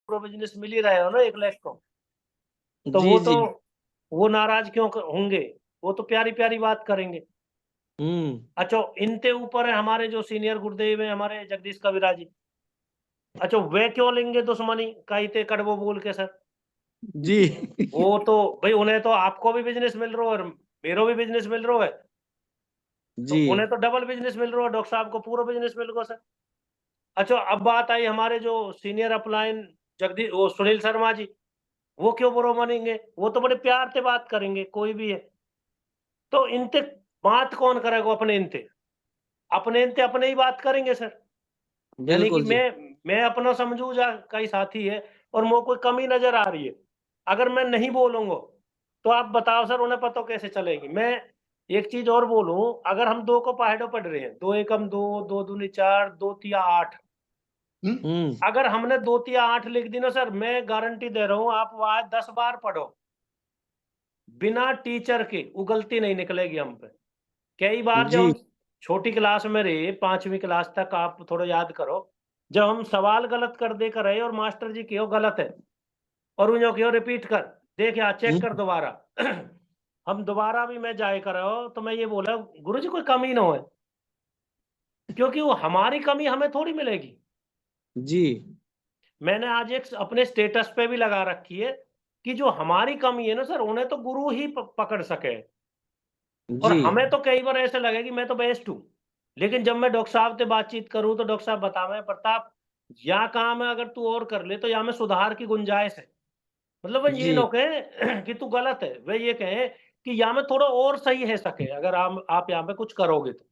पूरा बिजनेस मिल ही रहा है ना 1 लाख को। तो जी जी। वो नाराज क्यों होंगे? वो तो प्यारी प्यारी बात करेंगे। अच्छा, इनते ऊपर है हमारे जो सीनियर गुरुदेव है हमारे जगदीश कविराज जी। अच्छा, वे क्यों लेंगे दुश्मनी कई ते कड़वो बोल के सर। जी। वो तो भाई उन्हें तो आपको भी बिजनेस मिल रहा है और मेरो भी बिजनेस मिल रहा है। तो जी। उन्हें तो डबल बिजनेस मिल रहा है, डॉक्टर साहब को पूरा बिजनेस मिल रहा है सर। अच्छा, अब बात आई हमारे जो सीनियर अपलाइन जगदीश वो सुनील शर्मा जी, वो क्यों बुरा मानेंगे? वो तो बड़े प्यार से बात करेंगे, कोई भी है। तो इनते बात कौन करेगा अपने इनते? अपने इनते अपने ही बात करेंगे सर। यानी कि बिल्कुल जी। मैं अपना समझू जा कई साथी है और मोको कोई कमी नज़र आ रही है। अगर मैं नहीं बोलूँगा, तो आप बताओ सर उन्हें पता कैसे चलेगी? मैं एक चीज़ और बोलूँ, अगर हम 2 को पहाड़ों पढ़ रहे हैं, 2 एकम 2, 2 दूनी 4, 2 तिया 8। अगर हमने 2 तिया 8 लिख दी ना सर, मैं गारंटी दे रहा हूँ आप वहाँ 10 बार पढ़ो। बिना टीचर के वो गलती नहीं निकलेगी हम पे। कई बार जब जी हम छोटी क्लास में रहे 5वीं क्लास तक आप थोड़ा याद करो, जब हम सवाल गलत कर दे कर रहे और मास्टर जी कहो गलत है और उन्होंने कहो रिपीट कर, देख यहाँ चेक कर दोबारा। हम दोबारा भी मैं जाए कर रहो तो मैं ये बोला गुरुजी कोई कमी ना होए, क्योंकि वो हमारी कमी हमें थोड़ी मिलेगी। जी मैंने आज एक अपने स्टेटस पे भी लगा रखी है कि जो हमारी कमी है ना सर, उन्हें तो गुरु ही पकड़ सके। और जी हमें तो कई बार ऐसा लगे कि मैं तो बेस्ट हूँ। लेकिन जब मैं डॉक्टर साहब से बातचीत करूँ तो डॉक्टर साहब बतावें प्रताप, या काम है अगर तू और कर ले तो यहाँ में सुधार की गुंजाइश है। मतलब वो ये जी ना कहे कि तू गलत है, वे ये कहें कि यहाँ में थोड़ा और सही है सके अगर आप यहाँ पे कुछ करोगे तो।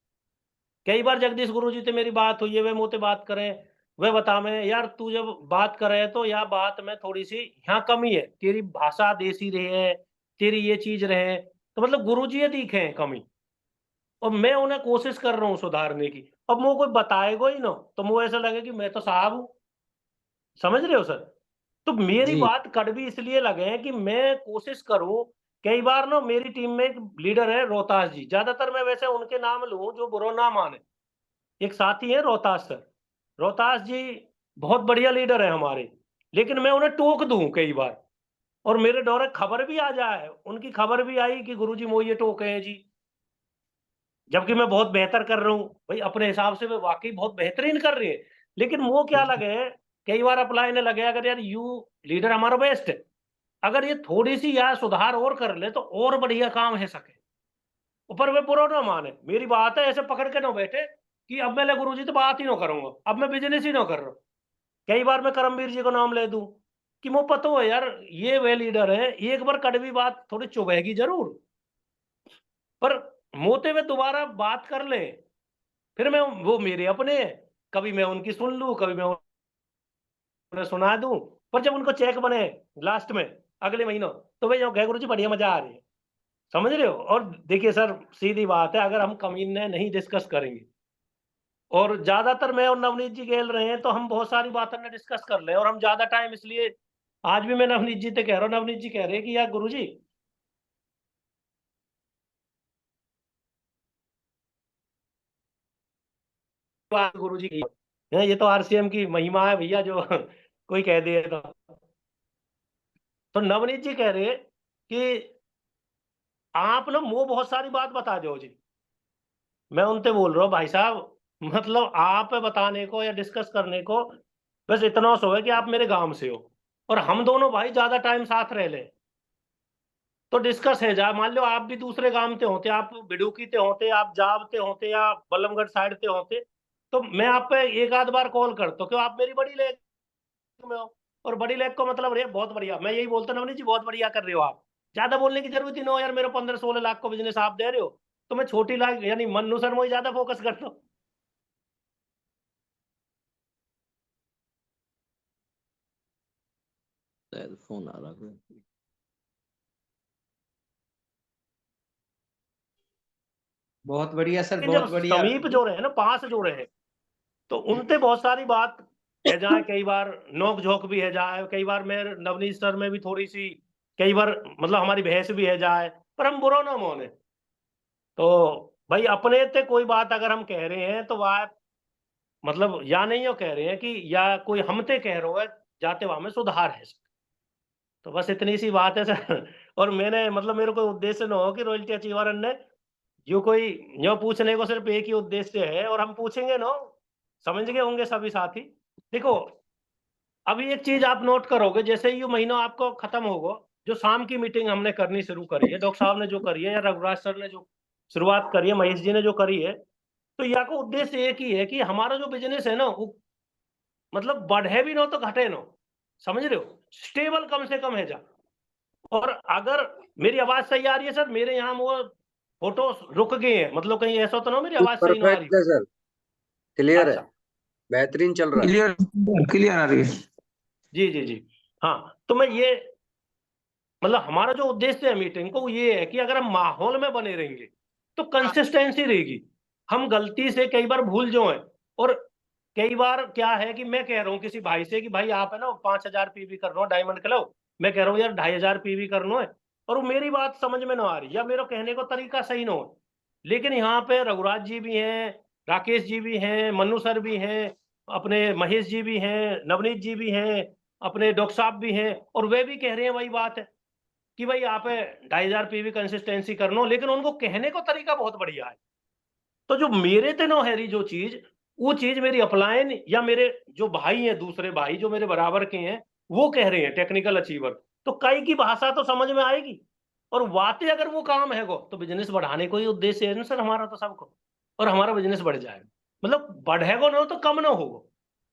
कई बार जगदीश गुरु जी से मेरी बात हुई है, वे मुँह से बात करें, वे बतावें यार तू जब बात करे तो यहाँ बात में थोड़ी सी यहाँ कमी है, तेरी भाषा देसी रहे है, तेरी ये चीज रहे, तो मतलब गुरु जी ये दिखे हैं कमी। और मैं उन्हें कोशिश कर रहा हूँ सुधारने की। अब मुझे कोई बताएगा ही ना तो मुझे ऐसा लगे कि मैं तो साहब हूँ। समझ रहे हो सर? तो मेरी जी बात कड़वी इसलिए लगे कि मैं कोशिश करूँ। कई बार ना मेरी टीम में एक लीडर है रोहतास जी, ज्यादातर मैं वैसे उनके नाम लूँ जो बुरा ना माने। एक साथी है रोहतास सर। रोहतास जी बहुत बढ़िया लीडर है हमारे, लेकिन मैं उन्हें टोक दूं कई बार और मेरे दौरे खबर भी आ जाए, उनकी खबर भी आई कि गुरुजी मोये टोके हैं जी। जबकि मैं बहुत बेहतर कर रहा हूँ, भाई अपने हिसाब से मैं वाकई बहुत बेहतरीन कर रही है। लेकिन वो क्या लगे, कई बार अप्लाई ने लगे अगर यार यू लीडर हमारा बेस्ट है, अगर ये थोड़ी सी यार सुधार और कर ले तो और बढ़िया काम है सके। ऊपर वे बुरा ना माने, मेरी बात है ऐसे पकड़ के ना बैठे कि अब मैं गुरु जी तो बात ही ना करूंगा, अब मैं बिजनेस ही ना कर रहा हूँ। कई बार मैं करमवीर जी को नाम ले दूं कि मुझे पता हो यार ये वे लीडर है, एक बार कड़वी बात थोड़ी चुभेगी जरूर, पर मोते में दोबारा बात कर ले। फिर मैं वो मेरे अपने हैं, कभी मैं उनकी सुन लूं, कभी मैं उन्हें सुना दूं। पर जब उनको चेक बने लास्ट में अगले महीनों, तो भाई कह गुरु जी बढ़िया मजा आ रही है। समझ रहे हो? और देखिए सर, सीधी बात है, अगर हम कमीने नहीं डिस्कस करेंगे और ज्यादातर मैं और नवनीत जी खेल रहे हैं तो हम बहुत सारी बातें ना डिस्कस कर ले और हम ज्यादा टाइम इसलिए आज भी मैं नवनीत जी से कह रहा हूँ, नवनीत जी कह रहे हैं कि यार गुरु जी गुरु जी की ये तो आरसीएम की महिमा है भैया जो कोई कह दे तो नवनीत जी कह रहे हैं कि आप ना वो बहुत सारी बात बता दो जी। मैं उनसे बोल रहा हूँ भाई साहब, मतलब आप बताने को या डिस्कस करने को बस इतना सो है कि आप मेरे गांव से हो और हम दोनों भाई ज्यादा टाइम साथ रह ले, तो डिस्कस है जा। मान लो आप भी दूसरे गांव ते होते, आप बिडुकी ते होते, आप जाब ते होते या बल्लमगढ़ साइड ते होते, तो मैं आप पे एक आध बार कॉल करता हूँ, क्यों आप मेरी बड़ी लेग में हो। और बड़ी लेग को मतलब रे बहुत बढ़िया, मैं यही बोलता नवनीत जी बहुत बढ़िया कर रहे हो आप, ज्यादा बोलने की जरूरत ही ना हो यार, मेरे 15-16 लाख को बिजनेस आप दे रहे हो, तो मैं छोटी लाख यानी मन्नू सर में ज्यादा फोकस करता हूँ। फोन आ रहा है। बहुत बढ़िया सर, लेकिन जब बहुत बढ़िया। समीप जो रहे ना, पास जो रहे, तो उनसे बहुत सारी बात है जाए, कई बार नोक झोंक भी है जाए, कई बार मैं नवनीत सर में भी थोड़ी सी, कई बार मतलब हमारी बहस भी है जाए, पर हम बुरा ना माने। तो भाई अपने से कोई बात अगर हम कह रहे हैं तो वह मतलब या नहीं हो कह रहे हैं कि या कोई हमते कह रहे हो है, जाते वहां में सुधार है सर। तो बस इतनी सी बात है सर। और मैंने मतलब मेरे को उद्देश्य न हो कि रॉयल्टी अचीवर ने यो कोई यो पूछने को सिर्फ एक ही उद्देश्य है, और हम पूछेंगे ना, समझ गए होंगे सभी साथी। देखो अभी एक चीज आप नोट करोगे, जैसे ही ये महीना आपको खत्म होगा, जो शाम की मीटिंग हमने करनी शुरू करी है, डॉक्टर साहब ने जो करी है या रघुराज सर ने जो शुरुआत करी है, महेश जी ने जो करी है, तो यहाँ का उद्देश्य एक ही है कि हमारा जो बिजनेस है ना वो मतलब बढ़े भी ना तो घटे ना, समझ रहे हो, स्टेबल कम से कम है जा। और अगर मेरी आवाज सही आ रही है सर, मेरे यहाँ वो फोटो रुक गए हैं, मतलब कहीं ऐसा तो ना मेरी आवाज सही ना आ रही परफेक्ट है सर, क्लियर है, अच्छा बेहतरीन चल रहा है। क्लियर क्लियर आ रही है। जी जी जी हाँ, तो मैं ये मतलब हमारा जो उद्देश्य है मीटिंग को वो ये है कि अगर हम माहौल में बने रहेंगे तो कंसिस्टेंसी रहेगी। हम गलती से कई बार भूल जो है, और कई बार क्या है कि मैं कह रहा हूँ किसी भाई से कि भाई आप है ना 5000 पीवी कर रहे हो डायमंड क्लब, मैं कह रहा हूँ यार 2500 पीवी करना है, और वो मेरी बात समझ में ना आ रही या मेरा कहने का तरीका सही ना हो। लेकिन यहाँ पे रघुराज जी भी हैं, राकेश जी भी हैं, मन्नू सर भी हैं, अपने महेश जी भी हैं, नवनीत जी भी हैं, अपने डॉक्टर साहब भी हैं, और वे भी कह रहे हैं वही बात है कि भाई आप 2500 पीवी कंसिस्टेंसी कर लो, लेकिन उनको कहने का तरीका बहुत बढ़िया है। तो जो मेरे तेनो हैरी जो चीज, वो चीज मेरी अपलाइन या मेरे जो भाई हैं, दूसरे भाई जो मेरे बराबर के हैं, वो कह रहे हैं टेक्निकल अचीवर, तो कई की भाषा तो समझ में आएगी, और बातें अगर वो काम है को तो बिजनेस बढ़ाने को ही उद्देश्य है ना सर हमारा तो सबको, और हमारा बिजनेस बढ़ जाएगा, मतलब बढ़ेगा ना तो कम ना होगा।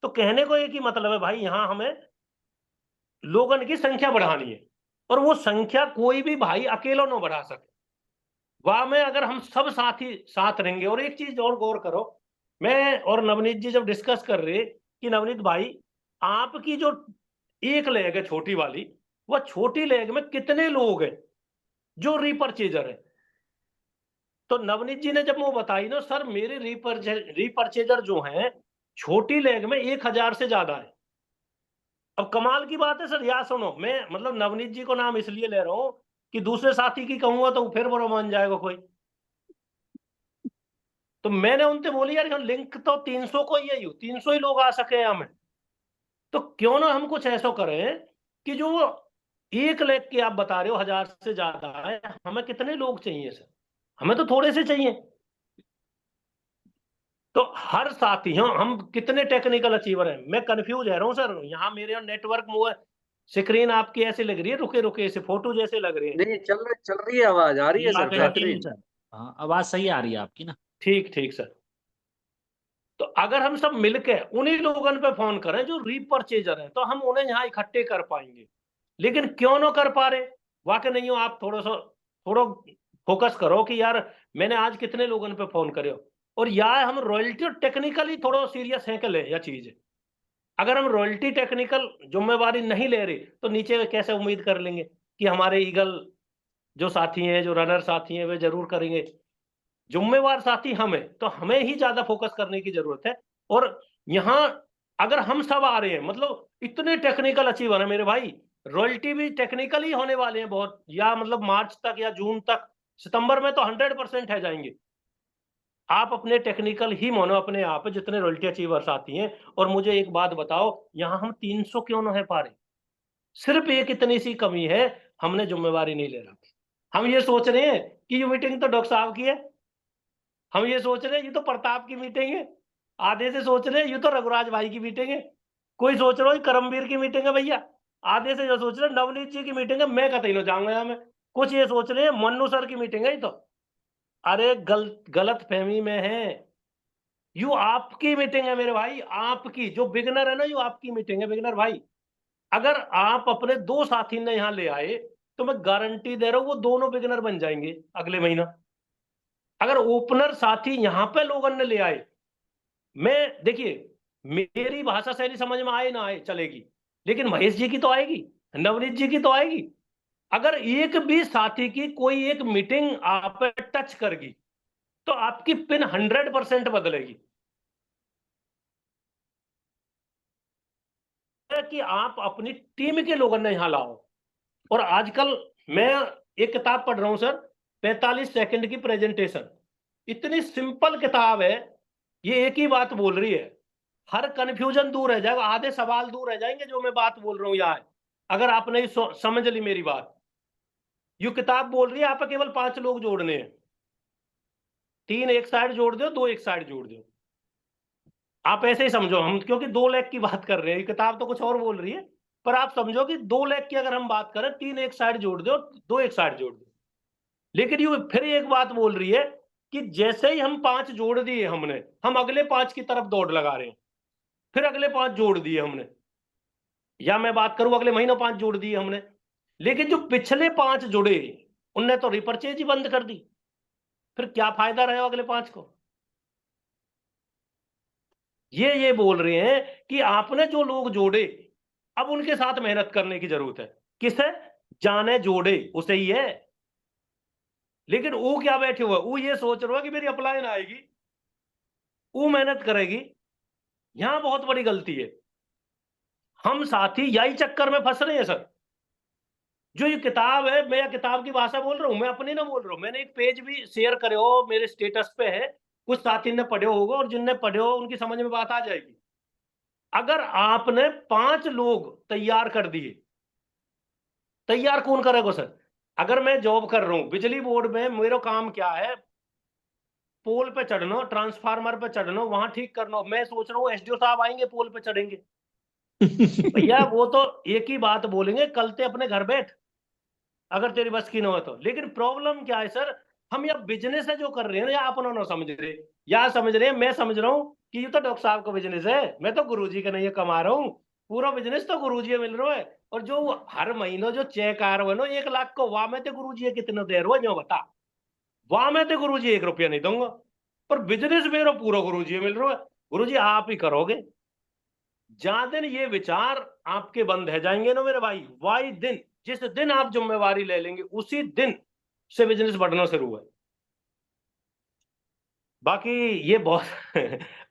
तो कहने को एक ही मतलब है भाई, यहाँ हमें लोगन की संख्या बढ़ानी है, और वो संख्या कोई भी भाई अकेला ना बढ़ा सके, वहां में अगर हम सब साथी साथ रहेंगे। और एक चीज और गौर करो, मैं और नवनीत जी जब डिस्कस कर रहे कि नवनीत भाई आपकी जो एक लेग है छोटी वाली, वह छोटी लेग में कितने लोग हैं जो रीपरचेजर है, तो नवनीत जी ने जब वो बताई ना सर मेरे रीपरचेजर जो हैं छोटी लेग में 1000 से ज्यादा है। अब कमाल की बात है सर, याद सुनो, मैं मतलब नवनीत जी को नाम इसलिए ले रहा हूं कि दूसरे साथी की कहूंगा तो फिर बुरा मान जाएगा कोई। तो मैंने उनसे बोली यार लिंक तो 300 को ही 300 ही लोग आ सके हमें, तो क्यों ना हम कुछ ऐसा करें कि जो एक लेख के आप बता रहे हो 1000 से ज्यादा है, हमें कितने लोग चाहिए सर, हमें तो थोड़े से चाहिए। तो हर साथी, हाँ हम कितने टेक्निकल अचीवर हैं, मैं कंफ्यूज रह रहा हूँ सर, यहाँ मेरे नेटवर्क में स्क्रीन आपकी ऐसे लग रही है रुके रुके ऐसे फोटो जैसे लग रहे हैं। नहीं चल रही है, आवाज आ रही है सर, बेहतरीन। सर हाँ आवाज सही आ रही है आपकी ना। ठीक ठीक सर। तो अगर हम सब मिलकर उन्हीं लोगों पे फोन करें जो रीपरचेजर हैं, तो हम उन्हें यहाँ इकट्ठे कर पाएंगे। लेकिन क्यों ना कर पा रहे, वाकई नहीं हो, आप थोड़ा फोकस करो कि यार मैंने आज कितने लोगों पे फोन करे, और यार हम रॉयल्टी और टेक्निकली थोड़ा सीरियस है कि ले या चीज है। अगर हम रॉयल्टी टेक्निकल जिम्मेवारी नहीं ले रहे तो नीचे कैसे उम्मीद कर लेंगे कि हमारे ईगल जो साथी हैं, जो रनर साथी हैं, वे जरूर करेंगे। जिम्मेवार साथी हमें, तो हमें ही ज्यादा फोकस करने की जरूरत है। और यहाँ अगर हम सब आ रहे हैं, मतलब इतने टेक्निकल अचीवर है मेरे भाई, रॉयल्टी भी टेक्निकल ही होने वाले हैं बहुत, या मतलब मार्च तक या जून तक, सितंबर में तो 100% है जाएंगे। आप अपने टेक्निकल ही मानो अपने आप जितने रॉयल्टी अचीवर्स आती हैं। और मुझे एक बात बताओ, यहाँ हम 300 क्यों ना है पा रहे, सिर्फ एक इतनी सी कमी है, हमने जिम्मेवारी नहीं ले रखी। हम ये सोच रहे हैं कि ये मीटिंग तो डॉक्टर साहब की है, हम ये सोच रहे हैं ये तो प्रताप की मीटिंग है, आधे से सोच रहे हैं ये तो रघुराज भाई की मीटिंग है, कोई सोच रहा है करमवीर की मीटिंग है भैया, आधे से जो सोच रहे हैं नवनीत जी की मीटिंग है, मैं कतई ना जाऊंगा यहाँ में, कुछ ये सोच रहे हैं मन्नू सर की मीटिंग है ये तो। अरे गलत फहमी में है, यू आपकी मीटिंग है मेरे भाई, आपकी जो बिगनर है ना, यू आपकी मीटिंग है बिगनर भाई। अगर आप अपने 2 साथी ने यहाँ ले आए तो मैं गारंटी दे रहा हूं वो दोनों बिगनर बन जाएंगे अगले महीना। अगर ओपनर साथी यहाँ पे लोगों ने ले आए, मैं देखिए मेरी भाषा शैली समझ में आए ना आए चलेगी, लेकिन महेश जी की तो आएगी, नवनीत जी की तो आएगी। अगर एक भी साथी की कोई एक मीटिंग आप टच करगी तो आपकी पिन 100% बदलेगी, कि आप अपनी टीम के लोगों ने यहां लाओ। और आजकल मैं एक किताब पढ़ रहा हूं सर, 45 सेकंड की प्रेजेंटेशन, इतनी सिंपल किताब है, ये एक ही बात बोल रही है हर कंफ्यूजन दूर रह जाएगा, आधे सवाल दूर रह जाएंगे जो मैं बात बोल रहा हूँ यहाँ, अगर आपने समझ ली मेरी बात। ये किताब बोल रही है आप केवल 5 लोग जोड़ने हैं, 3 एक साइड जोड़ दो, 2 एक साइड जोड़ दो, आप ऐसे ही समझो। हम क्योंकि 2 लेग की बात कर रहे हैं, ये किताब तो कुछ और बोल रही है, पर आप समझो कि 2 लेग की अगर हम बात करें, 3 एक साइड जोड़ दो, 2 एक साइड जोड़ दो। लेकिन ये फिर एक बात बोल रही है कि जैसे ही हम 5 जोड़ दिए हमने, हम अगले 5 की तरफ दौड़ लगा रहे हैं, फिर अगले 5 जोड़ दिए हमने, या मैं बात करूं अगले महीनों 5 जोड़ दिए हमने, लेकिन जो पिछले 5 जुड़े उनने तो रिपर्चेज ही बंद कर दी, फिर क्या फायदा रहा अगले 5 को। ये बोल रहे हैं कि आपने जो लोग जोड़े, अब उनके साथ मेहनत करने की जरूरत है। किसे? जाने जोड़े उसे ही है। लेकिन वो क्या बैठे हुआ, वो ये सोच रहा है कि मेरी अपलाइन आएगी, वो मेहनत करेगी। यहां बहुत बड़ी गलती है। हम साथी यही चक्कर में फंस रहे हैं सर। जो ये किताब है, मैं किताब की भाषा बोल रहा हूं, मैं अपनी ना बोल रहा हूं। मैंने एक पेज भी शेयर करे हो, मेरे स्टेटस पे है, कुछ साथी ने पढ़े होगा, और जिनने पढ़े हो उनकी समझ में बात आ जाएगी। अगर आपने 5 लोग तैयार कर दिए, तैयार कौन करेगा सर? अगर मैं जॉब कर रहा हूं बिजली बोर्ड में, मेरा काम क्या है? पोल पे चढ़ना, ट्रांसफार्मर पे चढ़ना, वहां ठीक करना। मैं सोच रहा हूँ एसडीओ साहब आएंगे, पोल पे चढ़ेंगे। भैया वो तो एक ही बात बोलेंगे, कल ते अपने घर बैठ, अगर तेरी बस की न हो तो। लेकिन प्रॉब्लम क्या है सर, हम या बिजनेस है जो कर रहे हैं, या अपना ना समझ रहे, या समझ रहे हैं, मैं समझ रहा हूँ कि ये तो डॉक्टर साहब का बिजनेस है, मैं तो गुरुजी का नहीं कमा रहा हूँ, पूरा बिजनेस तो गुरुजी मिल रहा है। और जो हर महीनों जो चेक आ रहा है ना 1 लाख को, वहां में तो गुरुजी कितने दे रहे हो जो बता, वहां में तो गुरुजी 1 रुपया नहीं दूंगा, पर बिजनेस मेरा पूरा गुरुजी मिल रहा है। गुरुजी आप ही करोगे। जहां दिन ये विचार आपके बंद है जाएंगे ना मेरे भाई, वही दिन, जिस दिन आप जिम्मेवारी ले लेंगे, उसी दिन से बिजनेस बढ़ना शुरू है। बाकी ये बहुत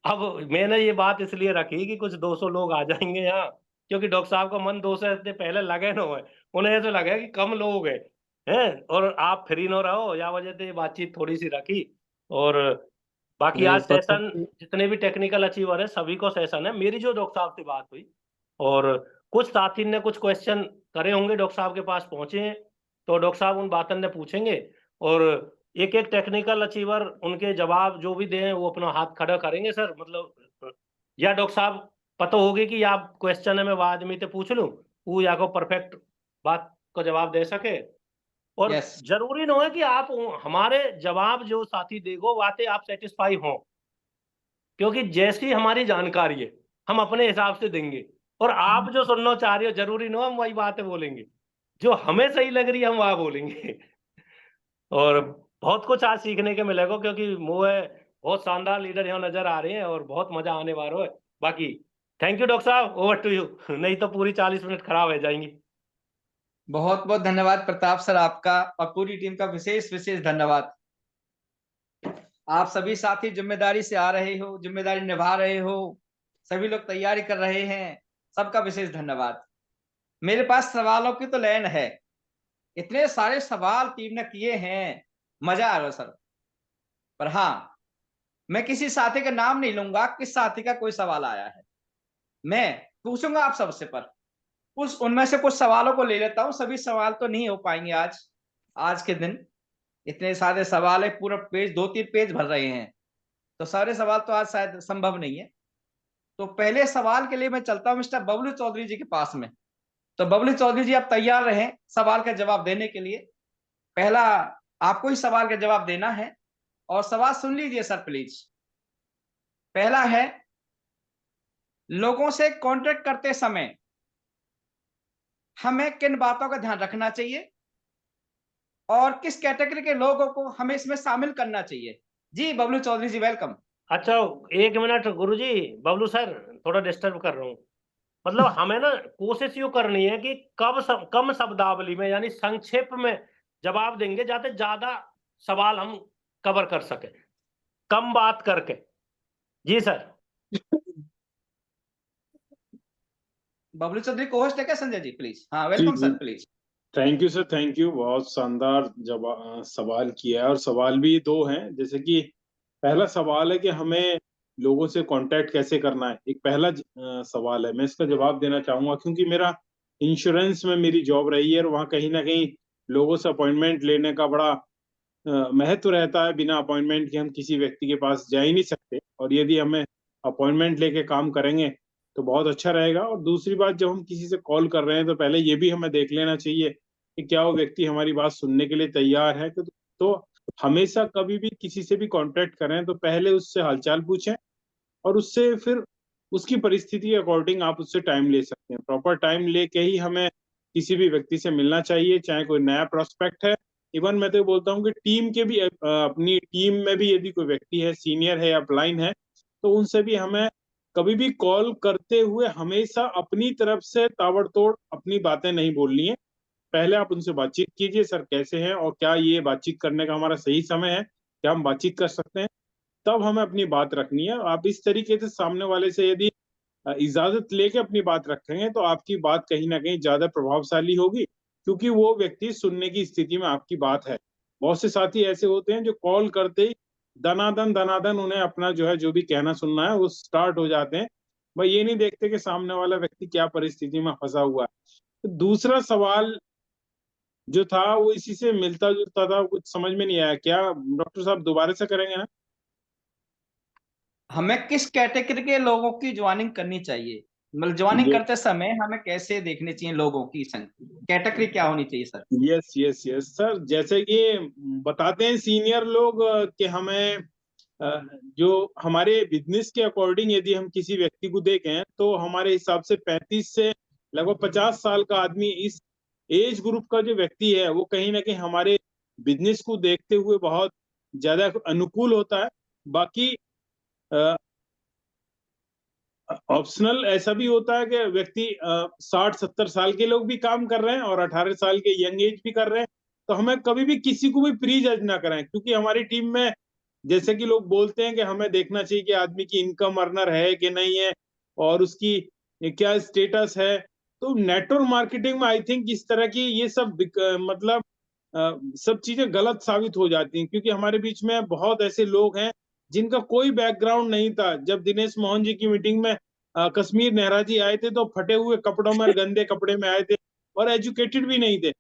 अब मैंने ये बात इसलिए रखी कि कुछ 200 लोग आ जाएंगे यहाँ, क्योंकि डॉक्टर साहब का मन 200 से पहले लगे ना हुए, उन्हें ऐसा लगा कि कम लोग हैं और आप फ्री ना रहो, या वजह से ये बातचीत थोड़ी सी रखी। और बाकी नहीं आज पता। सेशन जितने भी टेक्निकल अचीवर है सभी को सेशन है। मेरी जो डॉक्टर साहब से बात हुई, और कुछ साथी ने कुछ क्वेश्चन करे होंगे, डॉक्टर साहब के पास पहुंचे हैं, तो डॉक्टर साहब उन बातों ने पूछेंगे, और एक एक टेक्निकल अचीवर उनके जवाब जो भी दें वो अपना हाथ खड़ा करेंगे सर। मतलब या डॉक्टर साहब पता होगी कि आप क्वेश्चन है मैं बाद में तो पूछ लूं, वो या को परफेक्ट बात को जवाब दे सके। और यस जरूरी ना है कि आप हमारे जवाब जो साथी देगो वाते आप सेटिस्फाई हो, क्योंकि जैसी हमारी जानकारी है हम अपने हिसाब से देंगे, और आप जो सुनना चाह रहे हो जरूरी ना हम वही बातें बोलेंगे, जो हमें सही लग रही है हम वहां बोलेंगे। और बहुत कुछ आज सीखने के मिलेगा, क्योंकि मुझे बहुत शानदार लीडर यहाँ नजर आ रहे हैं और बहुत मजा आने वाला है। बाकी थैंक यू डॉक्टर साहब, ओवर टू यू, नहीं तो पूरी 40 मिनट खराब हो जाएंगी। बहुत बहुत धन्यवाद प्रताप सर आपका, और पूरी टीम का विशेष विशेष धन्यवाद। आप सभी साथी जिम्मेदारी से आ रहे हो, जिम्मेदारी निभा रहे हो, सभी लोग तैयारी कर रहे हैं, सबका विशेष धन्यवाद। मेरे पास सवालों की तो लाइन है, इतने सारे सवाल टीम ने किए हैं, मजा आ रहा है सर। पर हाँ, मैं किसी साथी का नाम नहीं लूंगा, किस साथी का कोई सवाल आया है मैं पूछूंगा आप सबसे, पर उनमें से कुछ सवालों को ले लेता हूं। सभी सवाल तो नहीं हो पाएंगे आज के दिन, इतने सारे सवाल है, पूरा पेज 2-3 पेज भर रहे हैं, तो सारे सवाल तो आज शायद संभव नहीं है। तो पहले सवाल के लिए मैं चलता हूं मिस्टर बबलू चौधरी जी के पास में। तो बबलू चौधरी जी आप तैयार रहें सवाल का जवाब देने के लिए। पहला आपको ही सवाल का जवाब देना है, और सवाल सुन लीजिए सर प्लीज। पहला है, लोगों से कॉन्टेक्ट करते समय हमें किन बातों का ध्यान रखना चाहिए, और किस कैटेगरी के लोगों को हमें इसमें शामिल करना चाहिए? जी बबलू चौधरी जी, वेलकम। अच्छा 1 मिनट गुरुजी, बबलू सर थोड़ा डिस्टर्ब कर रहा हूँ। मतलब हमें ना कोशिश यूं करनी है कि कम शब्दावली में, यानी संक्षेप में जवाब देंगे, जाते ज्यादा सवाल हम कवर कर सके, कम बात करके। जी सर। बबलू चौधरी को होस्ट है क्या संजय जी? प्लीज, हाँ जी वेलकम जी, sir please. Thank you sir, thank you. बहुत शानदार सवाल किया है, और सवाल भी 2 हैं। जैसे कि पहला सवाल है कि हमें लोगों से कांटेक्ट कैसे करना है, एक पहला सवाल है। मैं इसका जवाब देना चाहूंगा क्योंकि मेरा इंश्योरेंस में मेरी जॉब रही है और वहाँ कहीं ना कहीं लोगों से अपॉइंटमेंट लेने का बड़ा महत्व रहता है। बिना अपॉइंटमेंट के हम किसी व्यक्ति के पास जा ही नहीं सकते, और यदि हमें अपॉइंटमेंट लेके काम करेंगे तो बहुत अच्छा रहेगा। और दूसरी बात, जब हम किसी से कॉल कर रहे हैं तो पहले ये भी हमें देख लेना चाहिए कि क्या वो व्यक्ति हमारी बात सुनने के लिए तैयार है। तो हमेशा कभी भी किसी से भी कांटेक्ट करें तो पहले उससे हालचाल पूछें, और उससे फिर उसकी परिस्थिति के अकॉर्डिंग आप उससे टाइम ले सकते हैं। प्रॉपर टाइम लेके ही हमें किसी भी व्यक्ति से मिलना चाहिए, चाहे कोई नया प्रोस्पेक्ट है। इवन मैं तो बोलता हूँ कि टीम के भी अपनी टीम में भी यदि कोई व्यक्ति है, सीनियर है या अपलाइन है, तो उनसे भी हमें कभी भी कॉल करते हुए हमेशा अपनी तरफ से ताबड़तोड़ अपनी बातें नहीं बोलनी है। पहले आप उनसे बातचीत कीजिए, सर कैसे हैं और क्या ये बातचीत करने का हमारा सही समय है, क्या हम बातचीत कर सकते हैं, तब हमें अपनी बात रखनी है। आप इस तरीके से सामने वाले से यदि इजाजत लेके अपनी बात रखेंगे तो आपकी बात कहीं ना कहीं ज्यादा प्रभावशाली होगी, क्योंकि वो व्यक्ति सुनने की स्थिति में आपकी बात है। बहुत से साथी ऐसे होते हैं जो कॉल करते ही दनादन उन्हें अपना जो है जो भी कहना सुनना है वो स्टार्ट हो जाते हैं। भाई ये नहीं देखते कि सामने वाला व्यक्ति क्या परिस्थिति में फंसा हुआ है। तो दूसरा सवाल जो था वो इसी से मिलता जुलता था, कुछ समझ में नहीं आया। क्या डॉक्टर साहब दोबारा से करेंगे ना? हमें किस कैटेगरी के लोगों की ज्वाइनिंग करनी चाहिए, मतलब ज्वाइनिंग ये करते समय हमें कैसे देखनी चाहिए लोगों की संख्या, कैटेगरी क्या होनी चाहिए sir? Yes yes yes sir, जैसे कि बताते हैं सीनियर लोग कि हमें जो हमारे बिजनेस के अकॉर्डिंग यदि हम किसी व्यक्ति को देखें तो हमारे हिसाब से 35 से लगभग 50 साल का आदमी, इस एज ग्रुप का जो व्यक्ति है वो कहीं ना कहीं हमारे बिजनेस को देखते हुए बहुत ज्यादा अनुकूल होता है। बाकी ऑप्शनल ऐसा भी होता है कि व्यक्ति 60-70 साल के लोग भी काम कर रहे हैं और 18 साल के यंग एज भी कर रहे हैं। तो हमें कभी भी किसी को भी प्री जज ना करें, क्योंकि हमारी टीम में जैसे कि लोग बोलते हैं कि हमें देखना चाहिए कि आदमी की इनकम अर्नर है कि नहीं है और उसकी क्या स्टेटस है। तो नेटवर्क मार्केटिंग में आई थिंक इस तरह की ये सब मतलब सब चीजें गलत साबित हो जाती हैं, क्योंकि हमारे बीच में बहुत ऐसे लोग हैं जिनका कोई बैकग्राउंड नहीं था। जब दिनेश मोहन जी की मीटिंग में कश्मीर नेहरा जी आए थे तो फटे हुए कपड़ों में, गंदे कपड़े में आए थे और एजुकेटेड भी नहीं थे।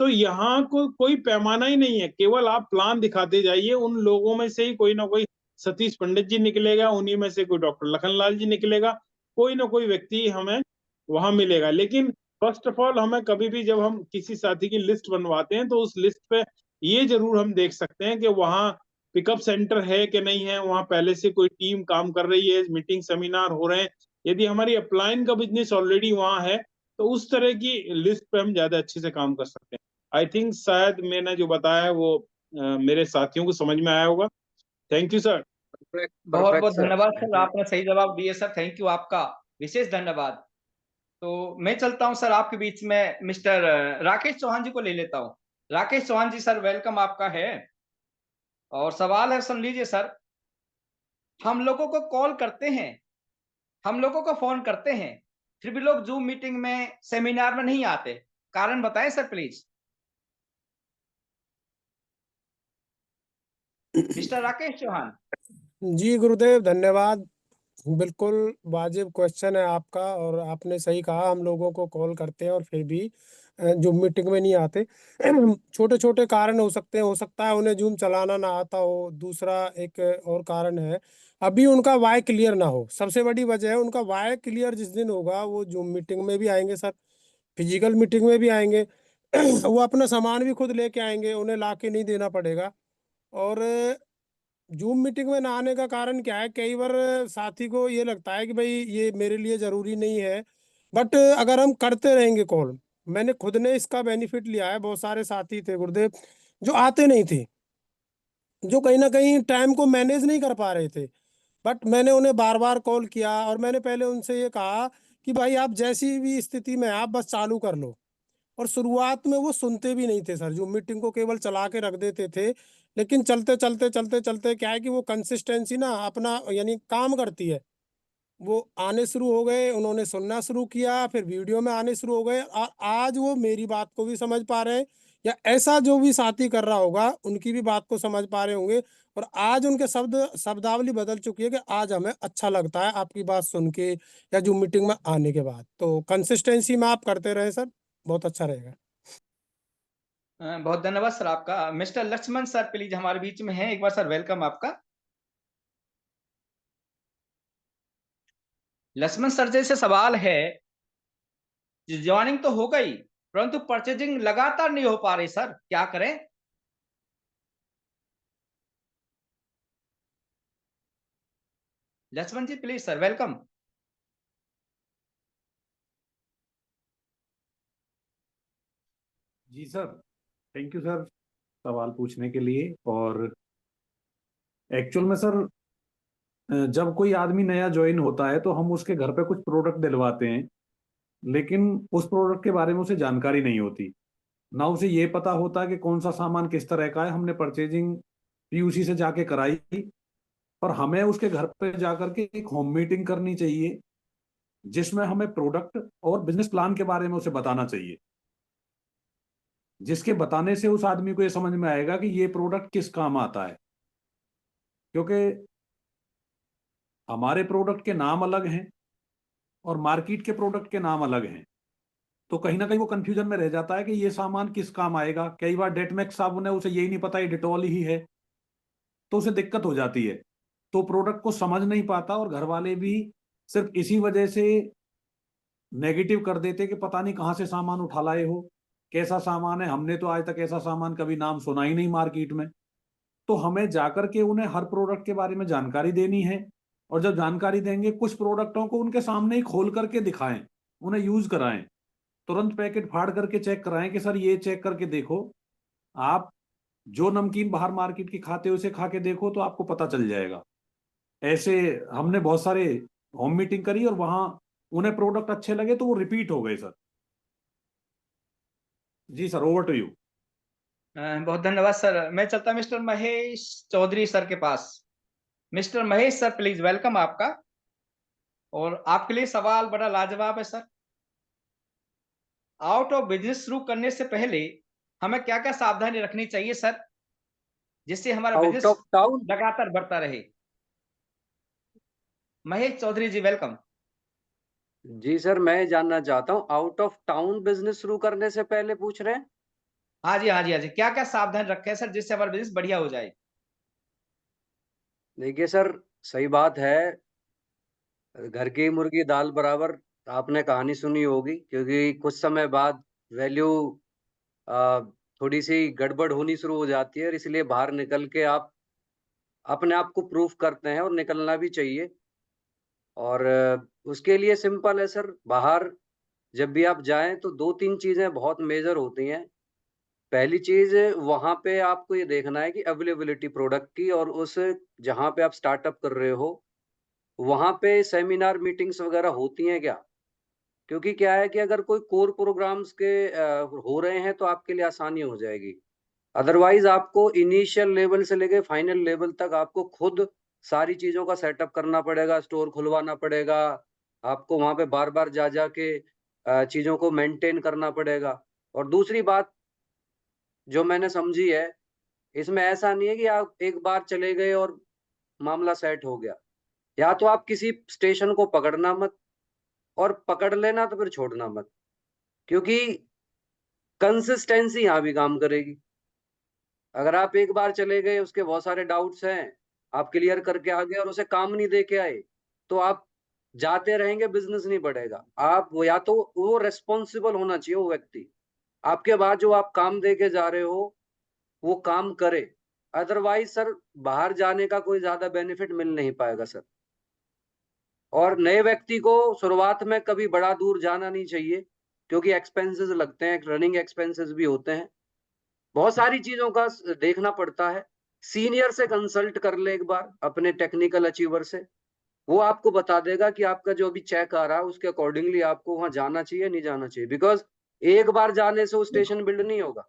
तो यहाँ को कोई पैमाना ही नहीं है, केवल आप प्लान दिखाते जाइए। उन लोगों में से ही कोई ना कोई सतीश पंडित जी निकलेगा, उन्हीं में से कोई डॉक्टर लखनलाल जी निकलेगा, कोई ना कोई व्यक्ति हमें वहां मिलेगा। लेकिन फर्स्ट ऑफ ऑल हमें कभी भी जब हम किसी साथी की लिस्ट बनवाते हैं तो उस लिस्ट पे ये जरूर हम देख सकते हैं कि वहाँ पिकअप सेंटर है कि नहीं है, वहाँ पहले से कोई टीम काम कर रही है, मीटिंग सेमिनार हो रहे हैं। यदि हमारी अपलाइन का बिजनेस ऑलरेडी वहाँ है तो उस तरह की लिस्ट पे हम ज्यादा अच्छे से काम कर सकते हैं। आई थिंक शायद मैंने जो बताया है वो मेरे साथियों को समझ में आया होगा। Thank you sir. बहुत परफेक्ट बहुत सर। धन्यवाद सर, आपने सही जवाब दिए सर, थैंक यू, आपका विशेष धन्यवाद। तो मैं चलता हूं सर आपके बीच में मिस्टर राकेश चौहान जी को ले लेता हूं। राकेश चौहान जी सर, वेलकम आपका है। और सवाल है, सुन लीजिए सर। हम लोगों को कॉल करते हैं, हम लोगों को फोन करते हैं, फिर भी लोग जूम मीटिंग में, सेमिनार में नहीं आते, कारण बताएं sir please. Mister Rakesh Chauhan. जी गुरुदेव, धन्यवाद। बिल्कुल वाजिब क्वेश्चन है आपका, और आपने सही कहा, हम लोगों को कॉल करते हैं और फिर भी जूम मीटिंग में नहीं आते। छोटे छोटे कारण हो सकते हैं, हो सकता है उन्हें जूम चलाना ना आता हो। दूसरा एक और कारण है, अभी उनका वाई क्लियर ना हो। सबसे बड़ी वजह है, उनका वाई क्लियर जिस दिन होगा वो जूम मीटिंग में भी आएंगे सर, फिजिकल मीटिंग में भी आएंगे। वो अपना सामान भी खुद लेके आएंगे, उन्हें ला के नहीं देना पड़ेगा। और जूम मीटिंग में ना आने का कारण क्या है, कई बार साथी को ये लगता है कि भाई ये मेरे लिए जरूरी नहीं है, बट अगर हम करते रहेंगे कॉल, मैंने खुद ने इसका बेनिफिट लिया है। बहुत सारे साथी थे गुरुदेव जो आते नहीं थे, जो कहीं ना कहीं टाइम को मैनेज नहीं कर पा रहे थे, बट मैंने उन्हें बार बार कॉल किया और मैंने पहले उनसे ये कहा कि भाई आप जैसी भी स्थिति में आप बस चालू कर लो। और शुरुआत में वो सुनते भी नहीं थे सर, जो मीटिंग को केवल चला के रख देते थे। लेकिन चलते चलते चलते चलते क्या है कि वो कंसिस्टेंसी ना अपना यानी काम करती है। वो आने शुरू हो गए, उन्होंने सुनना शुरू किया, फिर वीडियो में आने शुरू हो गए, और आज वो मेरी बात को भी समझ पा रहे हैं या ऐसा जो भी साथी कर रहा होगा उनकी भी बात को समझ पा रहे होंगे, और आज उनके शब्दावली बदल चुकी है कि आज हमें अच्छा लगता है आपकी बात सुन के या जो मीटिंग में आने के बाद। तो कंसिस्टेंसी में आप करते रहे सर, बहुत अच्छा रहेगा। बहुत धन्यवाद सर आपका। मिस्टर लक्ष्मण सर प्लीज हमारे बीच में हैं, एक बार सर वेलकम आपका। लक्ष्मण सर जैसे सवाल है, ज्वाइनिंग तो हो गई परंतु परचेजिंग लगातार नहीं हो पा रही सर, क्या करें? Lakshman ji please sir welcome. जी सर, थैंक यू सर सवाल पूछने के लिए। और एक्चुअल में सर जब कोई आदमी नया ज्वाइन होता है तो हम उसके घर पे कुछ प्रोडक्ट दिलवाते हैं, लेकिन उस प्रोडक्ट के बारे में उसे जानकारी नहीं होती। ना उसे ये पता होता कि कौन सा सामान किस तरह का है। हमने परचेजिंग पीयूसी से जाके कराई, और हमें उसके घर पे जाकर के एक होम मीटिंग करनी चाहिए जिसमें हमें प्रोडक्ट और बिजनेस प्लान के बारे में उसे बताना चाहिए, जिसके बताने से उस आदमी को ये समझ में आएगा कि ये प्रोडक्ट किस काम आता है। क्योंकि हमारे प्रोडक्ट के नाम अलग हैं और मार्केट के प्रोडक्ट के नाम अलग हैं, तो कहीं ना कहीं वो कंफ्यूजन में रह जाता है कि ये सामान किस काम आएगा। कई बार डेटमैक्स साबुन है, उसे यही नहीं पता ये डिटॉल ही है, तो उसे दिक्कत हो जाती है, तो प्रोडक्ट को समझ नहीं पाता। और घर वाले भी सिर्फ इसी वजह से नेगेटिव कर देते कि पता नहीं कहाँ से सामान उठा लाए हो, कैसा सामान है, हमने तो आज तक ऐसा सामान कभी नाम सुना ही नहीं मार्केट में। तो हमें जाकर के उन्हें हर प्रोडक्ट के बारे में जानकारी देनी है, और जब जानकारी देंगे कुछ प्रोडक्टों को उनके सामने ही खोल करके दिखाएं, उन्हें यूज कराएं, तुरंत पैकेट फाड़ करके चेक कराएं कि सर ये चेक करके देखो, आप जो नमकीन बाहर मार्केट की खाते हो उसे खा के देखो तो आपको पता चल जाएगा। ऐसे हमने बहुत सारे होम मीटिंग करी और वहां उन्हें प्रोडक्ट अच्छे लगे तो वो रिपीट हो गए सर। जी सर, ओवर टू यू। बहुत धन्यवाद सर। मैं चलता मिस्टर महेश चौधरी सर के पास। Mister Mahesh sir please welcome आपका, और आपके लिए सवाल बड़ा लाजवाब है सर। आउट ऑफ बिजनेस शुरू करने से पहले हमें क्या क्या सावधानी रखनी चाहिए सर, जिससे हमारा आउट बिजनेस ऑफ टाउन? लगातार बढ़ता रहे? महेश चौधरी जी वेलकम। जी सर, मैं जानना चाहता हूँ, आउट ऑफ टाउन बिजनेस शुरू करने से पहले पूछ रहे हैं? हाँ जी हाँ जी हाँ जी, क्या क्या सावधान रखें सर जिससे हमारा बिजनेस बढ़िया हो जाए? देखिए सर, सही बात है, घर की मुर्गी दाल बराबर। आपने कहानी सुनी होगी, क्योंकि कुछ समय बाद वैल्यू थोड़ी सी गड़बड़ होनी शुरू हो जाती है, और इसलिए बाहर निकल के आप अपने आप को प्रूफ करते हैं, और निकलना भी चाहिए। और उसके लिए सिंपल है सर, बाहर जब भी आप जाएं तो 2-3 चीजें बहुत मेजर होती हैं। पहली चीज, वहां पे आपको ये देखना है कि अवेलेबिलिटी प्रोडक्ट की, और उस जहां पे आप स्टार्टअप कर रहे हो वहां पे सेमिनार मीटिंग्स वगैरह होती हैं क्या? क्योंकि क्या है कि अगर कोई कोर प्रोग्राम्स के हो रहे हैं तो आपके लिए आसानी हो जाएगी। अदरवाइज आपको इनिशियल लेवल से लेके फाइनल लेवल तक आपको खुद सारी चीजों का सेटअप करना पड़ेगा, स्टोर खुलवाना पड़ेगा, आपको वहां पे बार बार जा जा के चीजों को मेंटेन करना पड़ेगा। और दूसरी बात जो मैंने समझी है, इसमें ऐसा नहीं है कि आप एक बार चले गए और मामला सेट हो गया। या तो आप किसी स्टेशन को पकड़ना मत, और पकड़ लेना तो फिर छोड़ना मत, क्योंकि कंसिस्टेंसी यहाँ भी काम करेगी। अगर आप एक बार चले गए, उसके बहुत सारे डाउट्स हैं, आप क्लियर करके आ गए और उसे काम नहीं दे के आए, तो आप जाते रहेंगे, बिजनेस नहीं बढ़ेगा। आप वो, या तो वो रेस्पॉन्सिबल होना चाहिए वो व्यक्ति, आपके बाद जो आप काम दे के जा रहे हो वो काम करे। अदरवाइज सर, बाहर जाने का कोई ज्यादा बेनिफिट मिल नहीं पाएगा सर। और नए व्यक्ति को शुरुआत में कभी बड़ा दूर जाना नहीं चाहिए, क्योंकि एक्सपेंसेस लगते हैं, रनिंग एक्सपेंसेस भी होते हैं, बहुत सारी चीजों का देखना पड़ता है। सीनियर से कंसल्ट कर ले एक बार, अपने टेक्निकल अचीवर से, वो आपको बता देगा कि आपका जो अभी चेक आ रहा है उसके अकॉर्डिंगली आपको वहां जाना चाहिए नहीं जाना चाहिए। बिकॉज एक बार जाने से वो स्टेशन बिल्ड नहीं होगा,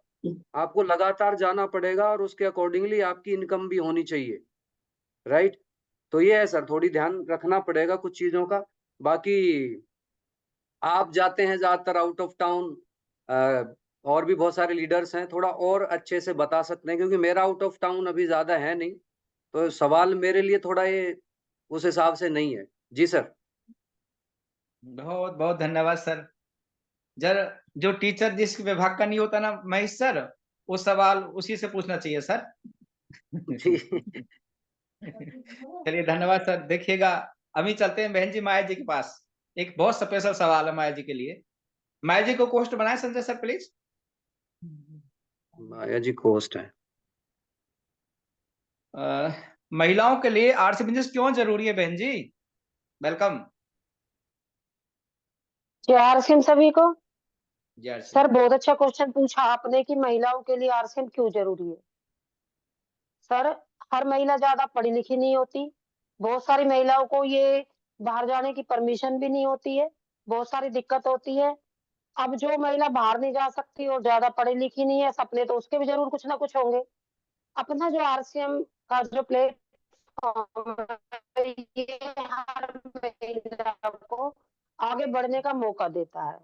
आपको लगातार जाना पड़ेगा, और उसके अकॉर्डिंगली आपकी इनकम भी होनी चाहिए, राइट? तो ये है सर, थोड़ी ध्यान रखना पड़ेगा कुछ चीजों का। बाकी आप जाते हैं ज्यादातर आउट ऑफ टाउन, और भी बहुत सारे लीडर्स हैं, थोड़ा और अच्छे से बता सकते हैं, क्योंकि मेरा आउट ऑफ टाउन अभी ज्यादा है नहीं, तो सवाल मेरे लिए थोड़ा ये उस हिसाब से नहीं है। जी सर। बहुत बहुत धन्यवाद सर। जर जो टीचर जिस विभाग का नहीं होता ना महेश सर, वो सवाल उसी से पूछना चाहिए सर। जी। चलिए धन्यवाद सर। देखिएगा, अभी चलते हैं बहन जी माया जी के पास। एक बहुत स्पेशल सवाल है माया जी के लिए। माया जी को होस्ट बनाए Sanjay sir please. Maya ji host है। महिलाओं के लिए आर्ट्स बिजनेस क्यों जरूरी है बहन जी? वेलकम। जी आरसीएम सभी को। जी आरसी। सर बहुत अच्छा क्वेश्चन पूछा आपने कि महिलाओं के लिए आरसीएम क्यों जरूरी है। सर हर महिला ज्यादा पढ़ी लिखी नहीं होती, बहुत सारी महिलाओं को ये बाहर जाने की परमिशन भी नहीं होती है, बहुत सारी दिक्कत होती है। अब जो महिला बाहर नहीं जा सकती और ज्यादा पढ़ी लिखी नहीं है, सपने तो उसके भी जरूर कुछ ना कुछ होंगे। अपना जो आरसीएम का जो प्लेटफॉर्म है, ये हर महिला को आगे बढ़ने का मौका देता है,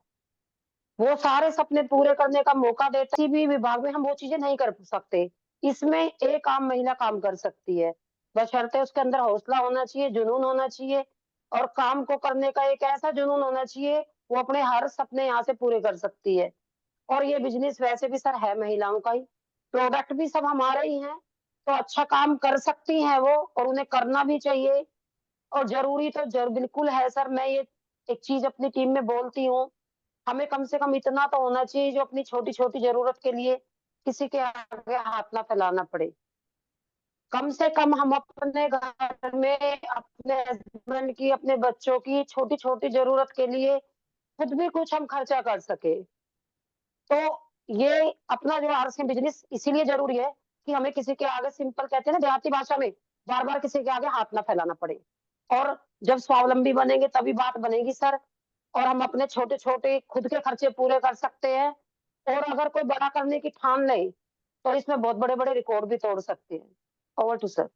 वो सारे सपने पूरे करने का मौका देता है। किसी भी विभाग में हम वो चीजें नहीं कर सकते, इसमें एक आम महिला काम कर सकती है, बशर्ते उसके अंदर हौसला होना चाहिए, जुनून होना चाहिए, और काम को करने का एक ऐसा जुनून होना चाहिए, वो अपने हर सपने यहाँ से पूरे कर सकती है। और ये बिजनेस वैसे भी सर है महिलाओं का ही, प्रोडक्ट भी सब हमारे ही हैं, तो अच्छा काम कर सकती हैं वो, और उन्हें करना भी चाहिए। और जरूरी तो बिल्कुल है सर। मैं ये एक चीज अपनी टीम में बोलती हूँ, हमें कम से कम इतना तो होना चाहिए जो अपनी छोटी छोटी जरूरत के लिए किसी के आगे हाथ ना फैलाना पड़े। कम से कम हम अपने घर में अपने हस्बैंड की, अपने बच्चों की छोटी छोटी जरूरत के लिए खुद भी कुछ हम खर्चा कर सके। तो ये अपना जो आरसीएम बिजनेस इसीलिए जरूरी है कि हमें किसी के आगे, सिंपल कहते हैं ना देहाती भाषा में, बार बार किसी के आगे हाथ ना फैलाना पड़े। और जब स्वावलंबी बनेंगे तभी बात बनेगी सर, और हम अपने छोटे छोटे खुद के खर्चे पूरे कर सकते हैं। और अगर कोई बड़ा करने की ठान ले तो इसमें बहुत बड़े बड़े रिकॉर्ड भी तोड़ सकते हैं। Over to sir.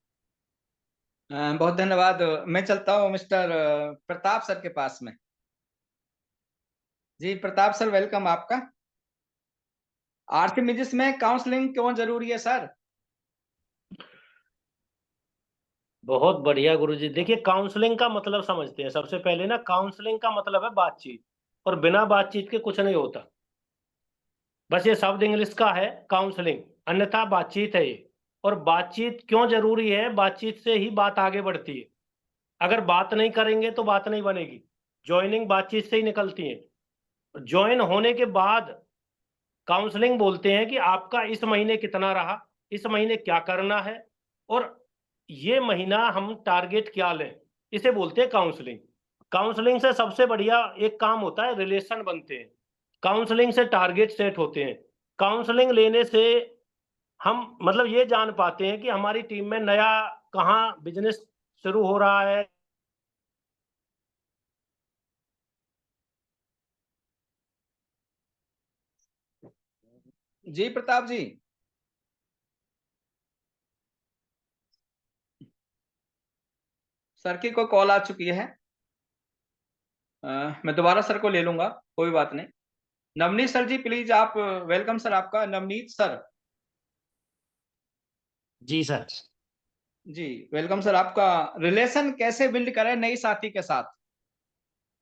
बहुत धन्यवाद। मैं चलता हूँ मिस्टर प्रताप सर के पास में। जी प्रताप सर वेलकम आपका। आर्थिक बिजनेस में काउंसलिंग क्यों जरूरी है सर? बहुत बढ़िया गुरुजी। देखिए काउंसलिंग का मतलब समझते हैं। सबसे पहले ना, काउंसलिंग का मतलब है बातचीत, और बिना बातचीत के कुछ नहीं होता। बस ये शब्द इंग्लिश का है काउंसलिंग, अन्यथा बातचीत है ये। और बातचीत क्यों जरूरी है? बातचीत से ही बात आगे बढ़ती है। अगर बात नहीं करेंगे तो बात नहीं बनेगी। ज्वाइनिंग बातचीत से ही निकलती है। ज्वाइन होने के बाद काउंसलिंग बोलते हैं कि आपका इस महीने कितना रहा, इस महीने क्या करना है, और ये महीना हम टारगेट क्या लें, इसे बोलते हैं काउंसलिंग। काउंसलिंग से सबसे बढ़िया एक काम होता है, रिलेशन बनते हैं। काउंसलिंग से टारगेट सेट होते हैं। काउंसलिंग लेने से हम मतलब ये जान पाते हैं कि हमारी टीम में नया कहाँ बिजनेस शुरू हो रहा है। जी प्रताप जी। सर की कोई कॉल आ चुकी है। मैं दोबारा सर को ले लूंगा, कोई बात नहीं। नवनीत सर जी प्लीज आप, वेलकम सर आपका। नवनीत सर। जी सर। जी वेलकम सर आपका। रिलेशन कैसे बिल्ड करें नई साथी के साथ?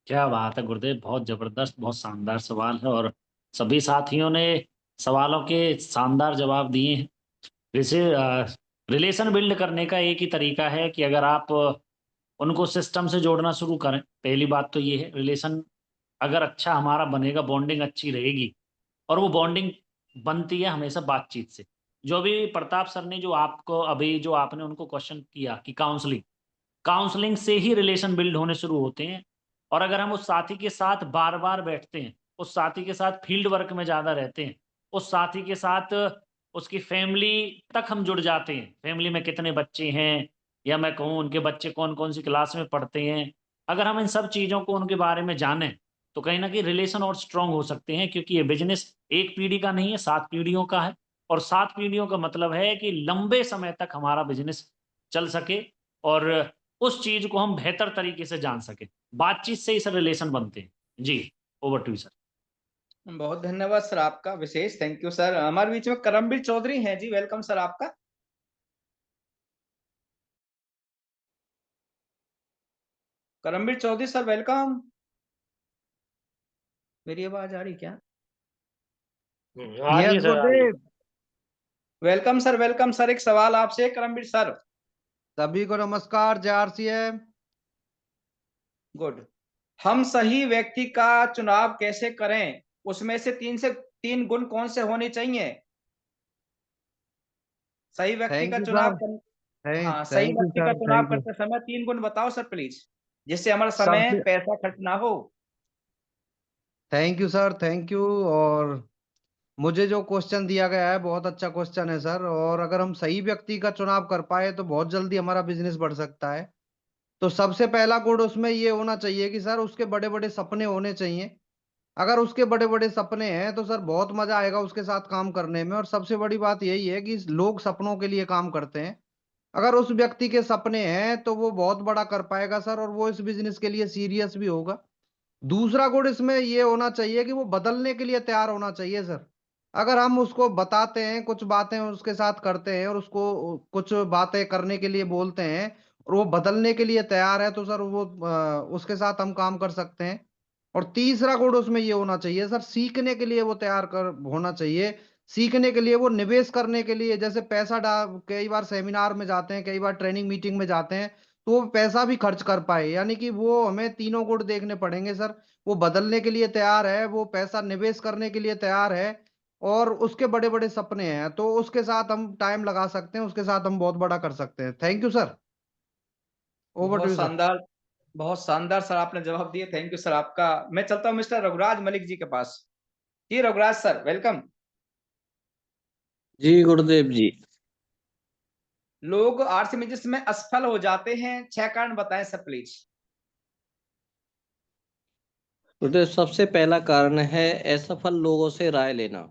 क्या बात है गुरुदेव, बहुत जबरदस्त, बहुत शानदार सवाल है, और सभी साथियों ने सवालों के शानदार जवाब दिए हैं। वैसे रिलेशन बिल्ड करने का एक ही तरीका है कि अगर आप उनको सिस्टम से जोड़ना शुरू करें। पहली बात तो ये है, रिलेशन अगर अच्छा हमारा बनेगा, बॉन्डिंग अच्छी रहेगी, और वो बॉन्डिंग बनती है हमेशा बातचीत से। जो भी प्रताप सर ने जो आपको अभी जो आपने उनको क्वेश्चन किया कि काउंसलिंग, काउंसलिंग से ही रिलेशन बिल्ड होने शुरू होते हैं। और अगर हम उस साथी के साथ बार बार बैठते हैं, उस साथी के साथ फील्ड वर्क में ज़्यादा रहते हैं, उस साथी के साथ उसकी फैमिली तक हम जुड़ जाते हैं, फैमिली में कितने बच्चे हैं, या मैं कहूँ उनके बच्चे कौन कौन सी क्लास में पढ़ते हैं, अगर हम इन सब चीज़ों को उनके बारे में जानें तो कहीं ना कहीं रिलेशन और स्ट्रांग हो सकते हैं। क्योंकि ये बिजनेस एक पीढ़ी का नहीं है, 7 पीढ़ियों का है। और 7 पीढ़ियों का मतलब है कि लंबे समय तक हमारा बिजनेस चल सके, और उस चीज को हम बेहतर तरीके से जान सके। बातचीत से ही सर रिलेशन बनते हैं। जी, ओवर टू यू सर। बहुत धन्यवाद सर आपका, विशेष थैंक यू सर। हमारे बीच में करमबीर चौधरी हैं जी, वेलकम सर आपका। Karambir Chaudhary sir welcome. मेरी आवाज आ रही क्या? आ रही है यस सर, आ रही है। गुरुदेव। वेलकम सर, एक सवाल आपसे करमबीर सर। सभी को नमस्कार, जय आरसीएम। गुड। हम सही व्यक्ति का चुनाव कैसे करें, उसमें से तीन गुण कौन से होने चाहिए? सही व्यक्ति थैंक का यू चुनाव सर। हाँ, सही थैंक यू व्यक्ति का सर, चुनाव थैंक यू। करते समय 3 गुण बताओ सर प्लीज, जिससे हमारा समय सबसे पैसा खर्च ना हो। Thank you sir, thank you. और मुझे जो क्वेश्चन दिया गया है बहुत अच्छा क्वेश्चन है सर, और अगर हम सही व्यक्ति का चुनाव कर पाए तो बहुत जल्दी हमारा बिजनेस बढ़ सकता है। तो सबसे पहला गुण उसमें ये होना चाहिए कि सर उसके बड़े बड़े सपने होने चाहिए। अगर उसके बड़े बड़े सपने हैं तो सर बहुत मजा आएगा उसके साथ काम करने में। और सबसे बड़ी बात यही है कि लोग सपनों के लिए काम करते हैं। अगर उस व्यक्ति के सपने हैं तो वो बहुत बड़ा कर पाएगा सर, और वो इस बिजनेस के लिए सीरियस भी होगा। दूसरा गुण इसमें ये होना चाहिए कि वो बदलने के लिए तैयार होना चाहिए सर। अगर हम उसको बताते हैं, कुछ बातें उसके साथ करते हैं और उसको कुछ बातें करने के लिए बोलते हैं और वो बदलने के लिए तैयार है, तो सर वो उसके साथ हम काम कर सकते हैं। और तीसरा गुण उसमें ये होना चाहिए सर, सीखने के लिए वो तैयार कर होना चाहिए। सीखने के लिए वो निवेश करने के लिए, जैसे पैसा डाल, कई बार सेमिनार में जाते हैं, कई बार ट्रेनिंग मीटिंग में जाते हैं, तो वो पैसा भी खर्च कर पाए। यानी कि वो हमें तीनों गुण देखने पड़ेंगे सर। वो बदलने के लिए तैयार है, वो पैसा निवेश करने के लिए तैयार है, और उसके बड़े बड़े सपने हैं, तो उसके साथ हम टाइम लगा सकते हैं, उसके साथ हम बहुत बड़ा कर सकते हैं। Thank you sir. Over to बहुत यू सर। शानदार, बहुत शानदार सर आपने जवाब दिए, थैंक यू सर आपका। मैं चलता हूँ मिस्टर रघुराज मलिक जी के पास। जी रघुराज सर वेलकम। जी गुरुदेव जी। लोग आरसी बिजनेस में असफल हो जाते हैं, 6 कारण बताएं सर प्लीज। गुरुदेव, सबसे पहला कारण है असफल लोगों से राय लेना।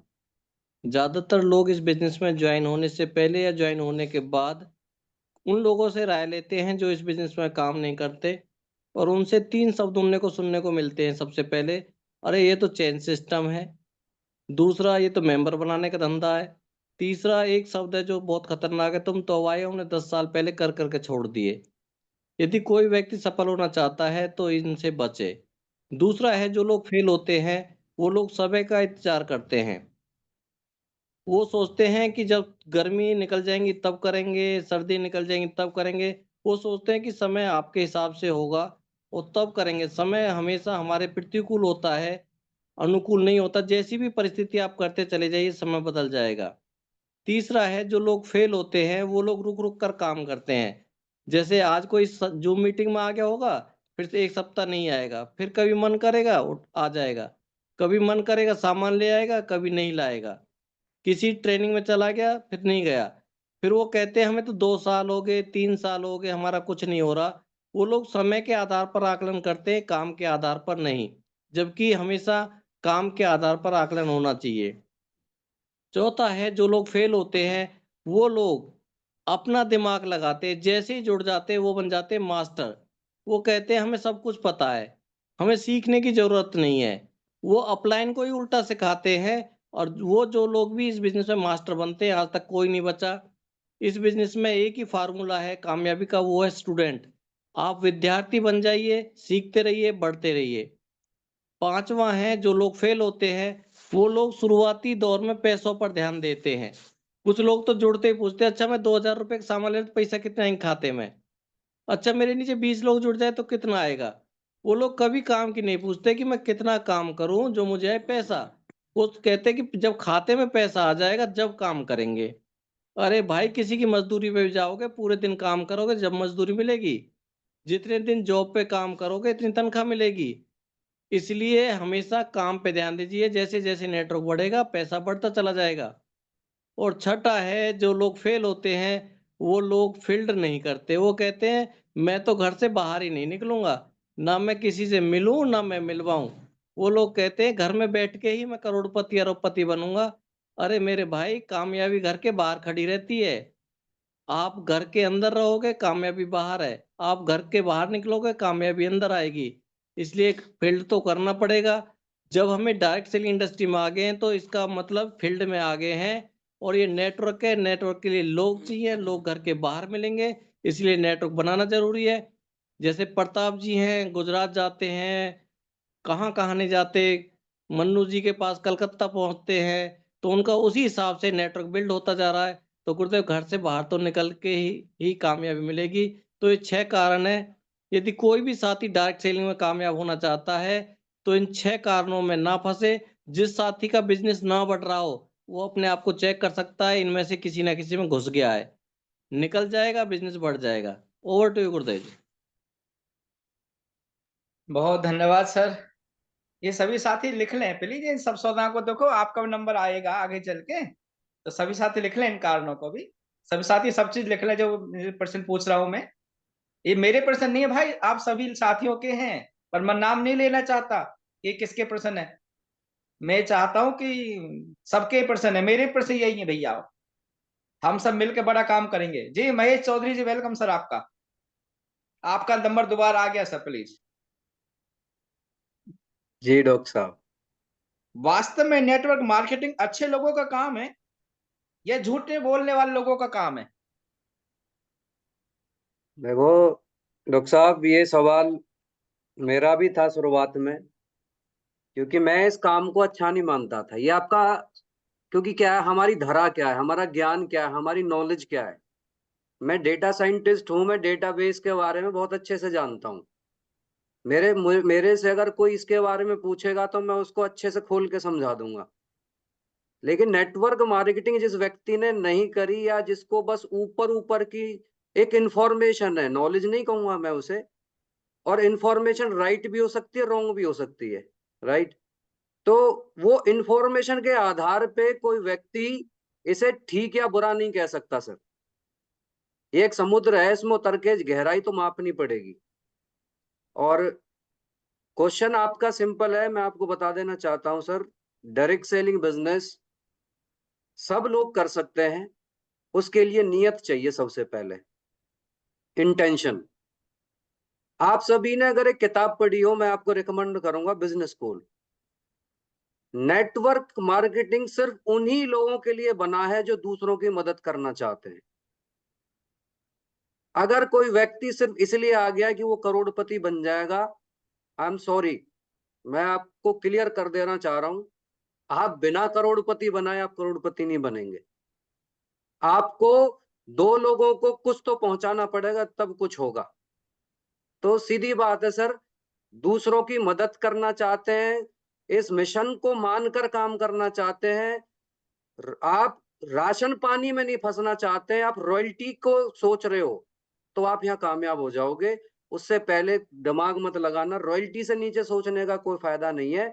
ज्यादातर लोग इस बिजनेस में ज्वाइन होने से पहले या ज्वाइन होने के बाद उन लोगों से राय लेते हैं जो इस बिजनेस में काम नहीं करते, और उनसे 3 शब्द सुनने को मिलते हैं। सबसे पहले, अरे ये तो चेन सिस्टम है। दूसरा, ये तो मेंबर बनाने का धंधा है। तीसरा एक शब्द है जो बहुत खतरनाक है, तुम तो आए, हमने 10 साल पहले कर करके छोड़ दिए। यदि कोई व्यक्ति सफल होना चाहता है तो इनसे बचे। दूसरा है, जो लोग फेल होते हैं वो लोग समय का इंतजार करते हैं। वो सोचते हैं कि जब गर्मी निकल जाएंगी तब करेंगे, सर्दी निकल जाएंगी तब करेंगे। वो सोचते हैं कि समय आपके हिसाब से होगा और तब करेंगे। समय हमेशा हमारे प्रतिकूल होता है, अनुकूल नहीं होता। जैसी भी परिस्थिति आप करते चले जाइए, समय बदल जाएगा। तीसरा है, जो लोग फेल होते हैं वो लोग रुक रुक कर काम करते हैं। जैसे आज कोई जूम मीटिंग में आ गया होगा, फिर से 1 सप्ताह नहीं आएगा, फिर कभी मन करेगा आ जाएगा, कभी मन करेगा सामान ले आएगा, कभी नहीं लाएगा। किसी ट्रेनिंग में चला गया, फिर नहीं गया। फिर वो कहते हैं हमें तो 2 साल हो गए, 3 साल हो गए, हमारा कुछ नहीं हो रहा। वो लोग समय के आधार पर आकलन करते हैं, काम के आधार पर नहीं। जबकि हमेशा काम के आधार पर आकलन होना चाहिए। चौथा है, जो लोग फेल होते हैं वो लोग अपना दिमाग लगाते हैं, जैसे ही जुड़ जाते हैं वो बन जाते हैं मास्टर। वो कहते हैं हमें सब कुछ पता है, हमें सीखने की जरूरत नहीं है। वो अपलाइन को ही उल्टा सिखाते हैं। और वो जो लोग भी इस बिजनेस में मास्टर बनते हैं, आज तक कोई नहीं बचा। इस बिजनेस में एक ही फार्मूला है कामयाबी का, वो है स्टूडेंट। आप विद्यार्थी बन जाइए, सीखते रहिए, बढ़ते रहिए। पांचवा है, जो लोग फेल होते हैं वो लोग शुरुआती दौर में पैसों पर ध्यान देते हैं। कुछ लोग तो जुड़ते ही पूछते हैं, अच्छा मैं 2000 रुपए का सामान ले तो पैसा कितना है खाते में। अच्छा मेरे नीचे 20 लोग जुड़ जाए तो कितना आएगा। वो लोग कभी काम की नहीं पूछते कि मैं कितना काम करूं जो मुझे आए पैसा। वो कहते हैं कि जब खाते में पैसा आ जाएगा जब काम करेंगे। अरे भाई, किसी की मजदूरी पे भी जाओगे, पूरे दिन काम करोगे, जब मजदूरी मिलेगी। जितने दिन जॉब पे काम करोगे इतनी तनख्वाह मिलेगी। इसलिए हमेशा काम पे ध्यान दीजिए, जैसे जैसे नेटवर्क बढ़ेगा पैसा बढ़ता चला जाएगा। और छठा है, जो लोग फेल होते हैं वो लोग फील्ड नहीं करते। वो कहते हैं मैं तो घर से बाहर ही नहीं निकलूंगा, ना मैं किसी से मिलूं ना मैं मिलवाऊं। वो लोग कहते हैं घर में बैठ के ही मैं करोड़पति अरबपति बनूंगा। अरे मेरे भाई, कामयाबी घर के बाहर खड़ी रहती है। आप घर के अंदर रहोगे, कामयाबी बाहर है। आप घर के बाहर निकलोगे, कामयाबी अंदर आएगी। इसलिए एक फील्ड तो करना पड़ेगा। जब हमें डायरेक्ट सेलिंग इंडस्ट्री में आ गए हैं तो इसका मतलब फील्ड में आ गए हैं, और ये नेटवर्क है, नेटवर्क के लिए लोग चाहिए, लोग घर के बाहर मिलेंगे, इसलिए नेटवर्क बनाना जरूरी है। जैसे प्रताप जी हैं, गुजरात जाते हैं, कहाँ नहीं जाते, मन्नू जी के पास कलकत्ता पहुंचते हैं, तो उनका उसी हिसाब से नेटवर्क बिल्ड होता जा रहा है। तो गुरुदेव घर से बाहर तो निकल के ही कामयाबी मिलेगी। तो ये 6 कारण है। यदि कोई भी साथी डायरेक्ट सेलिंग में कामयाब होना चाहता है तो इन 6 कारणों में ना फंसे। जिस साथी का बिजनेस ना बढ़ रहा हो वो अपने आप को चेक कर सकता है, इनमें से किसी ना किसी में घुस गया है, निकल जाएगा, बिजनेस बढ़ जाएगा। ओवर टू यू गुरुदेव जी। बहुत धन्यवाद सर। ये सभी साथी लिख लें प्लीज इन सब सौदाओं को, देखो आपका भी नंबर आएगा आगे चल के, तो सभी साथी लिख लें इन कारणों को भी। सभी साथी सब चीज लिख लें जो प्रश्न पूछ रहा हूं मैं। ये मेरे प्रश्न नहीं है भाई, आप सभी साथियों के हैं, पर मैं नाम नहीं लेना चाहता ये किसके प्रश्न है। मैं चाहता हूं कि सबके प्रश्न है, मेरे प्रश्न यही है भैया। हम सब मिलकर बड़ा काम करेंगे। जी महेश चौधरी जी, वेलकम सर। आपका नंबर दोबारा आ गया सर, प्लीज। जी डॉक्टर साहब। वास्तव में नेटवर्क मार्केटिंग अच्छे लोगों का काम है या झूठे बोलने वाले लोगों का काम है? देखो डॉक्टर साहब, ये सवाल मेरा भी था शुरुआत में, क्योंकि मैं इस काम को अच्छा नहीं मानता था। ये आपका, क्योंकि क्या है, हमारी धरा क्या है, हमारा ज्ञान क्या है, हमारी नॉलेज क्या है। मैं डेटा साइंटिस्ट हूं, मैं डेटाबेस के बारे में बहुत अच्छे से जानता हूं। मेरे से अगर कोई इसके बारे में पूछेगा तो मैं उसको अच्छे से खोल के समझा दूंगा। लेकिन नेटवर्क मार्केटिंग जिस व्यक्ति ने नहीं करी, या जिसको बस ऊपर ऊपर की एक इंफॉर्मेशन है, नॉलेज नहीं कहूंगा मैं उसे, और इंफॉर्मेशन राइट भी हो सकती है, रॉन्ग भी हो सकती है, राइट। तो वो इंफॉर्मेशन के आधार पे कोई व्यक्ति इसे ठीक या बुरा नहीं कह सकता सर। ये एक समुद्र है, इसमें उतर के गहराई तो मापनी पड़ेगी। और क्वेश्चन आपका सिंपल है, मैं आपको बता देना चाहता हूं सर। डायरेक्ट सेलिंग बिजनेस सब लोग कर सकते हैं, उसके लिए नियत चाहिए सबसे पहले, इंटेंशन। आप सभी ने अगर एक किताब पढ़ी हो, मैं आपको रिकमेंड करूंगा बिजनेस स्कूल। नेटवर्क मार्केटिंग सिर्फ उन्हीं लोगों के लिए बना है जो दूसरों की मदद करना चाहते हैं। अगर कोई व्यक्ति सिर्फ इसलिए आ गया कि वो करोड़पति बन जाएगा, आई एम सॉरी, मैं आपको क्लियर कर देना चाह रहा हूं, आप बिना करोड़पति बनाए आप करोड़पति नहीं बनेंगे। आपको 2 लोगों को कुछ तो पहुंचाना पड़ेगा, तब कुछ होगा। तो सीधी बात है सर, दूसरों की मदद करना चाहते हैं, इस मिशन को मानकर काम करना चाहते हैं, आप राशन पानी में नहीं फंसना चाहते हैं, आप रॉयल्टी को सोच रहे हो, तो आप यहाँ कामयाब हो जाओगे। उससे पहले दिमाग मत लगाना, रॉयल्टी से नीचे सोचने का कोई फायदा नहीं है।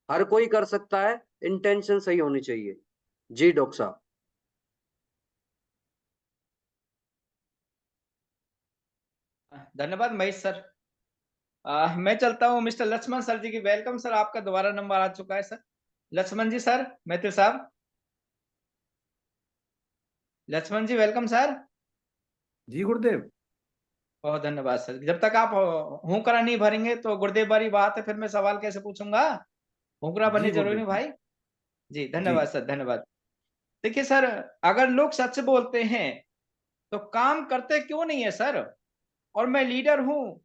हर कोई कर सकता है, इंटेंशन सही होनी चाहिए। जी डॉक्टर साहब। धन्यवाद महेश सर। मैं चलता हूँ मिस्टर लक्ष्मण सर जी की। वेलकम सर, आपका दोबारा नंबर आ चुका है सर। लक्ष्मण जी सर, मैथिल साहब। लक्ष्मण जी वेलकम सर। जी गुरुदेव। बहुत धन्यवाद सर। जब तक आप हुंकरा नहीं भरेंगे तो गुरुदेव वाली बात है, फिर मैं सवाल कैसे पूछूंगा? हुंकरा जी बनने जरूरी गुरुदेव नहीं जी। भाई। जी जी धन्यवाद सर, धन्यवाद। देखिए सर, अगर लोग सच बोलते हैं तो काम करते क्यों नहीं है सर? और मैं लीडर हूं,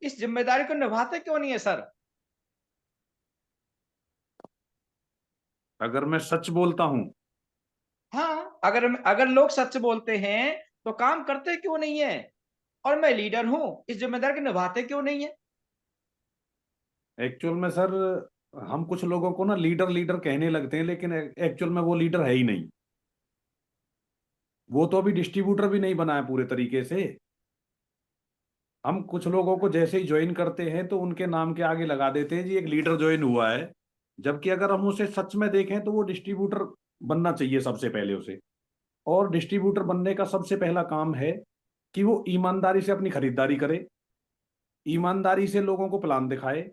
इस जिम्मेदारी को निभाते क्यों नहीं है सर? अगर मैं सच बोलता हूँ, हाँ, अगर लोग सच बोलते हैं तो काम करते क्यों नहीं है? और मैं लीडर हूं, इस जिम्मेदारी को निभाते क्यों नहीं है? एक्चुअल में सर हम कुछ लोगों को ना लीडर लीडर कहने लगते हैं, लेकिन एक्चुअल में वो लीडर है ही नहीं। वो तो अभी डिस्ट्रीब्यूटर भी नहीं बना है पूरे तरीके से। हम कुछ लोगों को जैसे ही ज्वाइन करते हैं तो उनके नाम के आगे लगा देते हैं जी एक लीडर ज्वाइन हुआ है, जबकि अगर हम उसे सच में देखें तो वो डिस्ट्रीब्यूटर बनना चाहिए सबसे पहले उसे। और डिस्ट्रीब्यूटर बनने का सबसे पहला काम है कि वो ईमानदारी से अपनी खरीदारी करे, ईमानदारी से लोगों को प्लान दिखाए।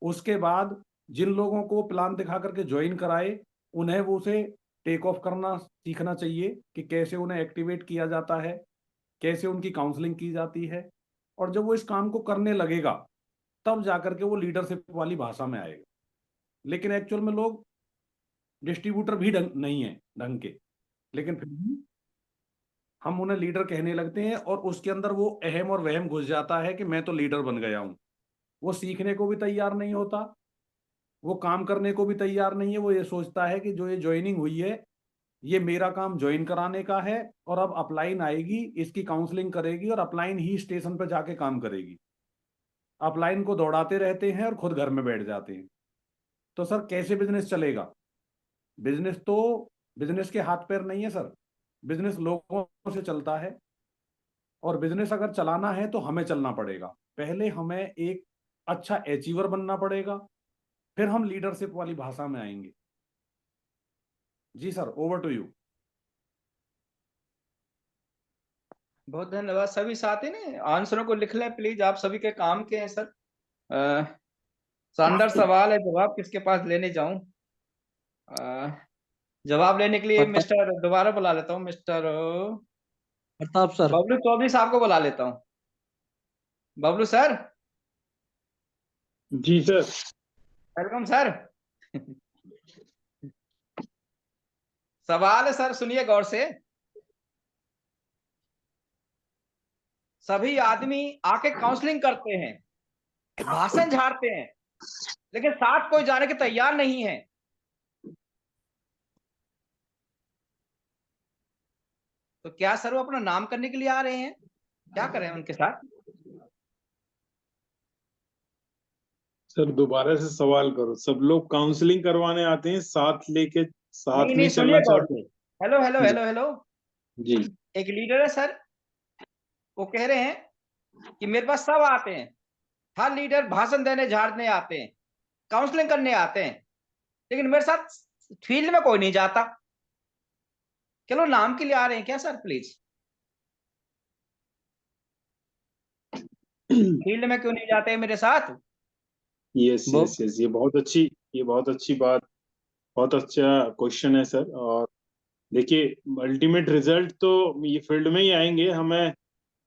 उसके बाद जिन लोगों को प्लान दिखा करके ज्वाइन कराए, उन्हें वो उसे टेक ऑफ करना सीखना चाहिए कि कैसे उन्हें एक्टिवेट किया जाता है, कैसे उनकी काउंसलिंग की जाती है। और जब वो इस काम को करने लगेगा तब जाकर के वो लीडरशिप वाली भाषा में आएगा। लेकिन एक्चुअल में लोग डिस्ट्रीब्यूटर भी नहीं है ढंग के, लेकिन फिर भी हम उन्हें लीडर कहने लगते हैं और उसके अंदर वो अहम और वहम घुस जाता है कि मैं तो लीडर बन गया हूं। वो सीखने को भी तैयार नहीं होता, वो काम करने को भी तैयार नहीं है। वो ये सोचता है कि जो ये ज्वाइनिंग हुई है ये मेरा काम ज्वाइन कराने का है, और अब अपलाइन आएगी, इसकी काउंसलिंग करेगी और अपलाइन ही स्टेशन पर जाके काम करेगी। अपलाइन को दौड़ाते रहते हैं और खुद घर में बैठ जाते हैं। तो सर कैसे बिजनेस चलेगा? बिजनेस के हाथ पैर नहीं है सर, बिजनेस लोगों से चलता है। और बिजनेस अगर चलाना है तो हमें चलना पड़ेगा। पहले हमें एक अच्छा अचीवर बनना पड़ेगा, फिर हम लीडरशिप वाली भाषा में आएंगे। जी सर, ओवर टू यू। बहुत धन्यवाद। सभी साथी ने आंसरों को लिख लें प्लीज, आप सभी के काम के हैं सर। शानदार सवाल है, जवाब किसके पास लेने जाऊं? जवाब लेने के लिए मिस्टर दोबारा बुला लेता हूँ, मिस्टर प्रताप सर। बबलू चौधरी साहब को बुला लेता हूँ। बबलू सर। जी सर। Welcome sir. सवाल है सर, सुनिए गौर से। सभी आदमी आके काउंसलिंग करते हैं, भाषण झाड़ते हैं, लेकिन साथ कोई जाने के तैयार नहीं है। तो क्या सर वो अपना नाम करने के लिए आ रहे हैं? क्या करें उनके साथ? सर दोबारा से सवाल करो। सब लोग काउंसलिंग करवाने आते हैं, साथ लेके साथ नहीं नहीं सुनिए चलना गौर चाहते। से। हेलो हेलो जी। Hello hello. जी। एक लीडर है सर, वो कह रहे हैं कि मेरे पास सब आते हैं, हर लीडर भाषण देने झाड़ने आते हैं, काउंसलिंग करने आते हैं, लेकिन मेरे साथ फील्ड में कोई नहीं जाता। चलो नाम के लिए आ रहे हैं क्या सर? प्लीज फील्ड में क्यों नहीं जाते हैं मेरे साथ? यस यस यस, ये बहुत अच्छी बात, बहुत अच्छा क्वेश्चन है सर। और देखिए, अल्टीमेट रिजल्ट तो ये फील्ड में ही आएंगे। हमें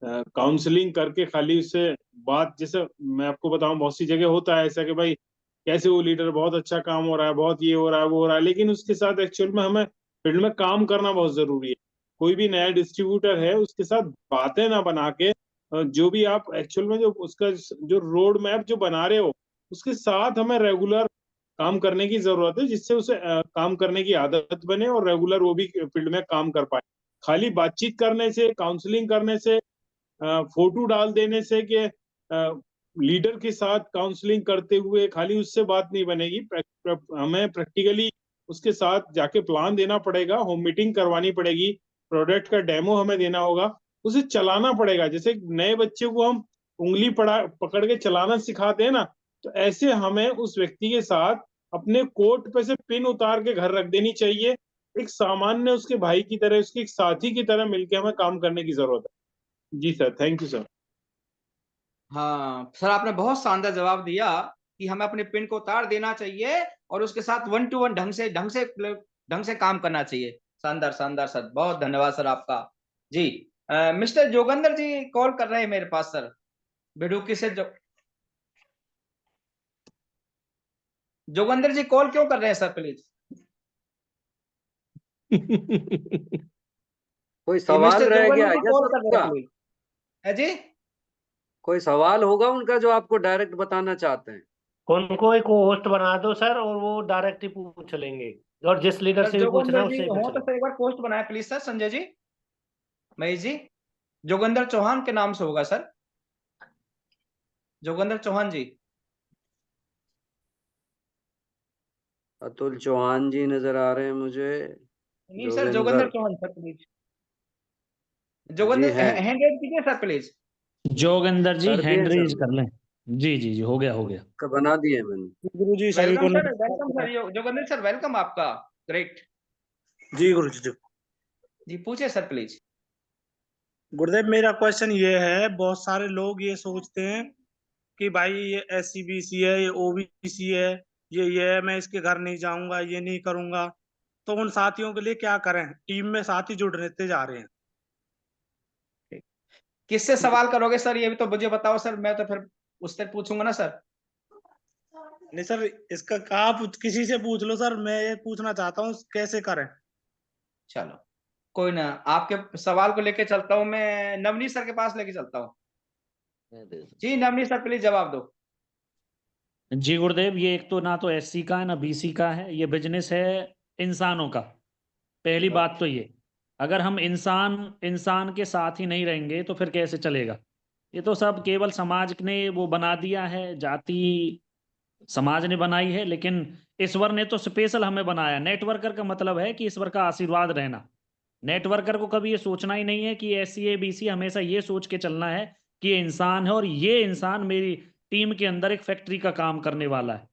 काउंसलिंग करके खाली उससे बात, जैसे मैं आपको बताऊं, बहुत सी जगह होता है ऐसा कि भाई कैसे वो लीडर, बहुत अच्छा काम हो रहा है, बहुत ये हो रहा है वो हो रहा है, लेकिन उसके साथ एक्चुअल में हमें फील्ड में काम करना बहुत जरूरी है। कोई भी नया डिस्ट्रीब्यूटर है उसके साथ बातें ना बना के, जो भी आप एक्चुअल में जो उसका जो रोड मैप जो बना रहे हो उसके साथ हमें रेगुलर काम करने की जरूरत है, जिससे उसे काम करने की आदत बने और रेगुलर वो भी फील्ड में काम कर पाए। खाली बातचीत करने से, काउंसलिंग करने से, फोटो डाल देने से कि लीडर के साथ काउंसलिंग करते हुए खाली उससे बात नहीं बनेगी। हमें प्रैक्टिकली उसके साथ जाके प्लान देना पड़ेगा, होम मीटिंग करवानी पड़ेगी, प्रोडक्ट का डेमो हमें देना होगा, उसे चलाना पड़ेगा। जैसे नए बच्चे को हम उंगली पकड़ के चलाना सिखाते हैं ना, तो ऐसे हमें उस व्यक्ति के साथ अपने कोट पे से पिन उतार के घर रख देनी चाहिए। एक सामान्य उसके भाई की तरह, उसके एक साथी की तरह मिलके हमें काम करने की जरूरत है। जी सर, थैंक यू सर। हाँ सर, आपने बहुत शानदार जवाब दिया कि हमें अपने पिन को उतार देना चाहिए और उसके साथ 1 to 1 ढंग से काम करना चाहिए। शानदार शानदार सर, बहुत धन्यवाद सर आपका। जी मिस्टर जोगेंद्र जी कॉल कर रहे हैं मेरे पास सर, बिडुकी से। जोगेंद्र जी कॉल क्यों कर रहे हैं सर प्लीज? कोई ये सवाल मिस्टर रह जोगेंद्र गया जी क्या कॉल सर कर रहे हैं उनका? प्लीज। है जी? कोई सवाल होगा उनका जो आपको डायरेक्ट बताना चाहते हैं? उनको एक होस्ट बना दो सर, और वो डायरेक्ट ही पूछ लेंगे, और जिस लीडर सर से भी पूछना जोगेंद्र है जी उससे ही हो पूछ तो लेंगे। सर एक बार पोस्ट बनाए प्लीज सर। संजय जी, महेश जी, जोगेंद्र चौहान के नाम से होगा सर, जोगेंद्र चौहान जी। अतुल चौहान जी नजर आ रहे हैं मुझे। नहीं sir, Jogendra Chauhan sir please. Jogendra ji हैं। हैंड रेज कीजिए सर प्लीज। जोगिंदर जी कर दिए हैंड सर रेज कर लें। जी जी जी, हो गया हो गया। का बना दिए मैंने। गुरु जी सभी को welcome sir, Jogendra sir welcome आपका। ग्रेट। जी गुरु जी। जी पूछिए सर प्लीज। गुरुदेव, मेरा क्वेश्चन ये है, बहुत सारे लोग ये सोचते हैं कि भाई ये SC BC है, ये OBC है, ये है, मैं इसके घर नहीं जाऊंगा, ये नहीं करूंगा। तो उन साथियों के लिए क्या करें? टीम में साथी जुड़ते जा रहे हैं। किससे सवाल करोगे सर? ये भी तो मुझे बताओ सर, मैं तो फिर उससे पूछूंगा ना सर। नहीं सर, इसका आप किसी से पूछ लो सर, मैं ये पूछना चाहता हूँ कैसे करें। चलो कोई ना, आपके सवाल को लेके चलता हूँ, मैं नवनीत सर के पास लेके चलता हूँ। जी नवनीत सर प्लीज जवाब दो। जी गुरुदेव, ये एक तो ना तो एससी का है ना बीसी का है, ये बिजनेस है इंसानों का। पहली बात तो ये, अगर हम इंसान के साथ ही नहीं रहेंगे तो फिर कैसे चलेगा। ये तो सब केवल समाज ने वो बना दिया है, जाति समाज ने बनाई है, लेकिन ईश्वर ने तो स्पेशल हमें बनाया। नेटवर्कर का मतलब है कि ईश्वर का आशीर्वाद रहना। नेटवर्कर को कभी ये सोचना ही नहीं है कि एससी है बीसी, हमेशा ये सोच के चलना है कि ये इंसान है और ये इंसान मेरी टीम के अंदर एक फैक्ट्री का काम करने वाला है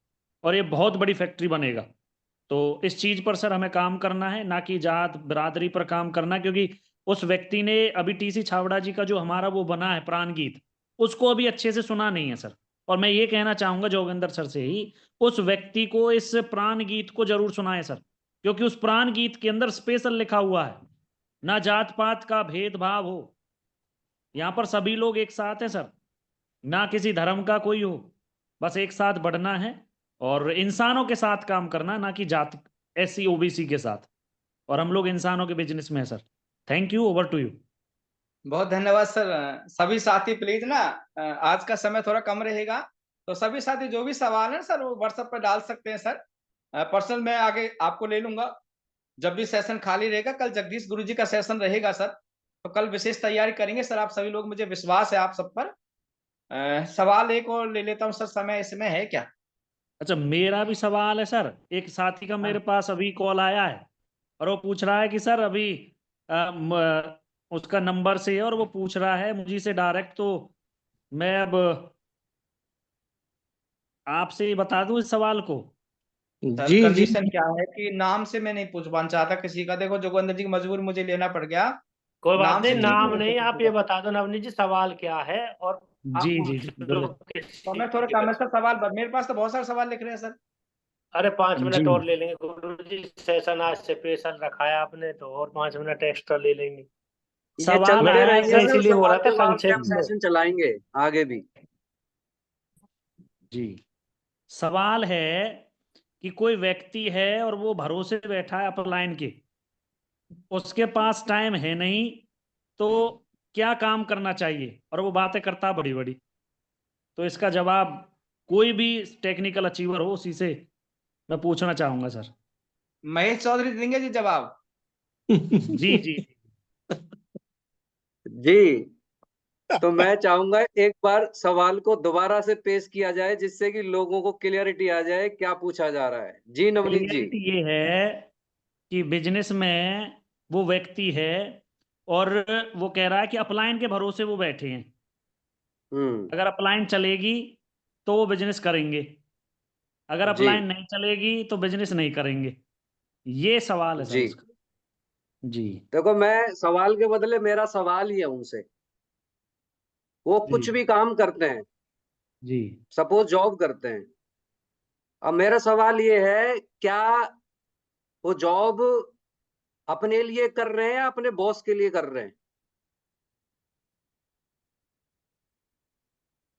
और ये बहुत बड़ी फैक्ट्री बनेगा। तो इस चीज पर सर हमें काम करना है, ना कि जात बिरादरी पर काम करना, क्योंकि उस व्यक्ति ने अभी टीसी छावड़ा जी का जो हमारा वो बना है प्राण गीत, उसको अभी अच्छे से सुना नहीं है सर। और मैं ये कहना चाहूंगा जोगिंदर सर से ही, उस व्यक्ति को इस प्राण गीत को जरूर सुनाए सर, क्योंकि उस प्राण गीत के अंदर स्पेशल लिखा हुआ है, ना जात पात का भेदभाव हो, यहाँ पर सभी लोग एक साथ हैं सर, ना किसी धर्म का कोई हो, बस एक साथ बढ़ना है और इंसानों के साथ काम करना, ना कि जात एससी ओबीसी के साथ। और हम लोग इंसानों के बिजनेस में है sir. Thank you, over to you. बहुत धन्यवाद सर। सभी साथी प्लीज ना, आज का समय थोड़ा कम रहेगा, तो सभी साथी जो भी सवाल है सर वो व्हाट्सएप पर डाल सकते हैं सर। पर्सनल मैं आगे आपको ले लूंगा जब भी सेशन खाली रहेगा। कल जगदीश गुरुजी का सेशन रहेगा सर, तो कल विशेष तैयारी करेंगे सर आप सभी लोग, मुझे विश्वास है आप सब पर। सवाल एक और ले लेता हूँ सर, समय इसमें है क्या? अच्छा, मेरा भी सवाल है सर। एक साथी का मेरे हाँ। पास अभी कॉल आया है और वो पूछ रहा है कि सर अभी उसका नंबर से है और वो पूछ रहा है मुझे से डायरेक्ट, तो मैं अब आपसे ही बता दूं इस सवाल को। सर जी जी कंडीशन क्या है कि नाम से मैं नहीं पूछवाना चाहता किसी का, देखो जोगिंदर जी की मजबूरी मुझे लेना पड़ गया। कोई बात नाम नहीं, से नाम नहीं नहीं, आप ये पूछेगा। बता दो नवनीत जी सवाल क्या है और जी आप जी बोले। समय थोड़ा कम है सर, सवाल मेरे पास तो बहुत सारे सवाल लिख रहे हैं सर। अरे 5 मिनट जी और ले लेंगे गुरु जी, सेशन आज स्पेशल रखा है आपने तो और 5 मिनट एक्स्ट्रा ले लेंगे। ये सवाल चलते आया है रहेंगे ऐसा सर। सर, इसीलिए हो सवाल रहा था जवाब के संक्षेप हम में। सेशन चलाएंगे आगे भी। जी, सवाल है कि कोई व्यक्ति है और वो भरोसे बैठा है अपलाइन के, उसके पास टाइम है नहीं, तो क्या काम करना चाहिए, और वो बातें करता बड़ी बड़ी। तो इसका जवाब कोई भी टेक्निकल अचीवर हो उसी से मैं पूछना चाहूंगा सर। महेश चौधरी देंगे जी जवाब। जी जी। जी, तो मैं चाहूंगा एक बार सवाल को दोबारा से पेश किया जाए जिससे कि लोगों को क्लियरिटी आ जाए क्या पूछा जा रहा है। जी नवनीत जी। क्लियरिटी ये है कि बिजनेस में वो व्यक्ति है और वो कह रहा है कि अपलाइन के भरोसे वो बैठे हैं, अगर अपलाइन चलेगी तो वो बिजनेस करेंगे, अगर जी अपलाइन नहीं चलेगी तो बिजनेस नहीं करेंगे। ये सवाल है सर जी। इसका। जी देखो, मैं सवाल के बदले मेरा सवाल ही है उनसे। वो जी कुछ भी काम करते हैं, जी सपोज जॉब करते हैं। अब मेरा सवाल ये है, क्या वो जॉब अपने लिए कर रहे हैं या अपने बॉस के लिए कर रहे हैं?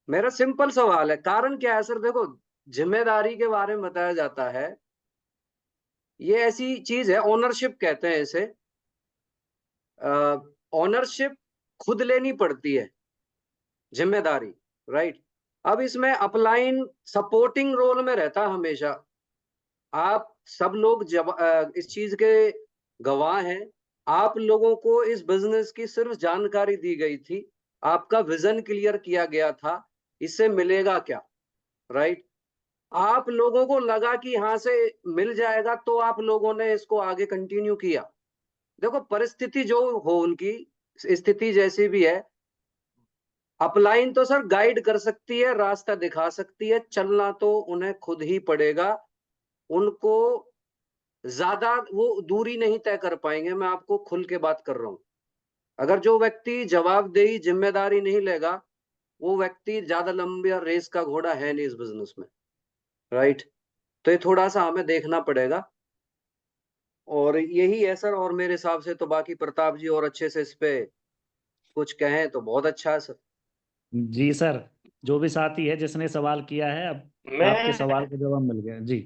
मेरा सिंपल सवाल है। कारण क्या है सर? देखो, जिम्मेदारी के बारे में बताया जाता है, ये ऐसी चीज है, ओनरशिप कहते हैं इसे। ओनरशिप खुद लेनी पड़ती है, जिम्मेदारी, राइट। अब इसमें अपलाइन सपोर्टिंग रोल में रहता है हमेशा। आप सब लोग जब इस चीज के गवाह हैं। आप लोगों को इस बिजनेस की सिर्फ जानकारी दी गई थी, आपका विजन क्लियर किया गया था, इससे मिलेगा क्या, राइट। आप लोगों को लगा कि यहाँ से मिल जाएगा तो आप लोगों ने इसको आगे कंटिन्यू किया। देखो, परिस्थिति जो हो उनकी, स्थिति जैसी भी है, अपलाइन तो सर गाइड कर सकती है, रास्ता दिखा सकती है, चलना तो उन्हें खुद ही पड़ेगा। उनको ज्यादा वो दूरी नहीं तय कर पाएंगे, मैं आपको खुल के बात कर रहा हूं। अगर जो व्यक्ति जवाबदेही जिम्मेदारी नहीं लेगा, वो व्यक्ति ज्यादा लंबी रेस का घोड़ा है नहीं इस बिजनेस में, राइट। तो ये थोड़ा सा हमें देखना पड़ेगा और यही है सर। और मेरे हिसाब से तो बाकी प्रताप जी और अच्छे से इस पे कुछ कहें तो बहुत अच्छा है सर। जी सर, जो भी साथी है जिसने सवाल किया है, अब मैं आपके सवाल का जवाब मिल गया जी।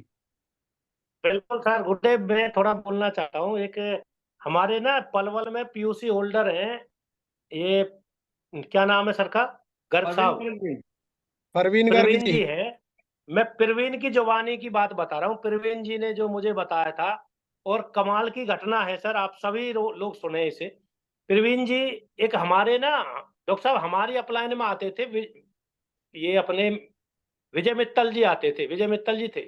बिल्कुल सर गुड्डे, मैं थोड़ा बोलना चाहता हूँ। एक हमारे ना पलवल में पीयूसी होल्डर हैं, ये क्या नाम है सर का, गर्ग साहब, परवीन गर्ग प्रवीण जी। जी है। मैं प्रवीण की जवानी की बात बता रहा हूँ। प्रवीण जी ने जो मुझे बताया था, और कमाल की घटना है सर, आप सभी लोग सुने इसे। प्रवीण जी एक हमारे ना डॉक्टर साहब हमारी अपलाइन में आते थे, ये अपने विजय मित्तल जी आते थे, विजय मित्तल जी थे।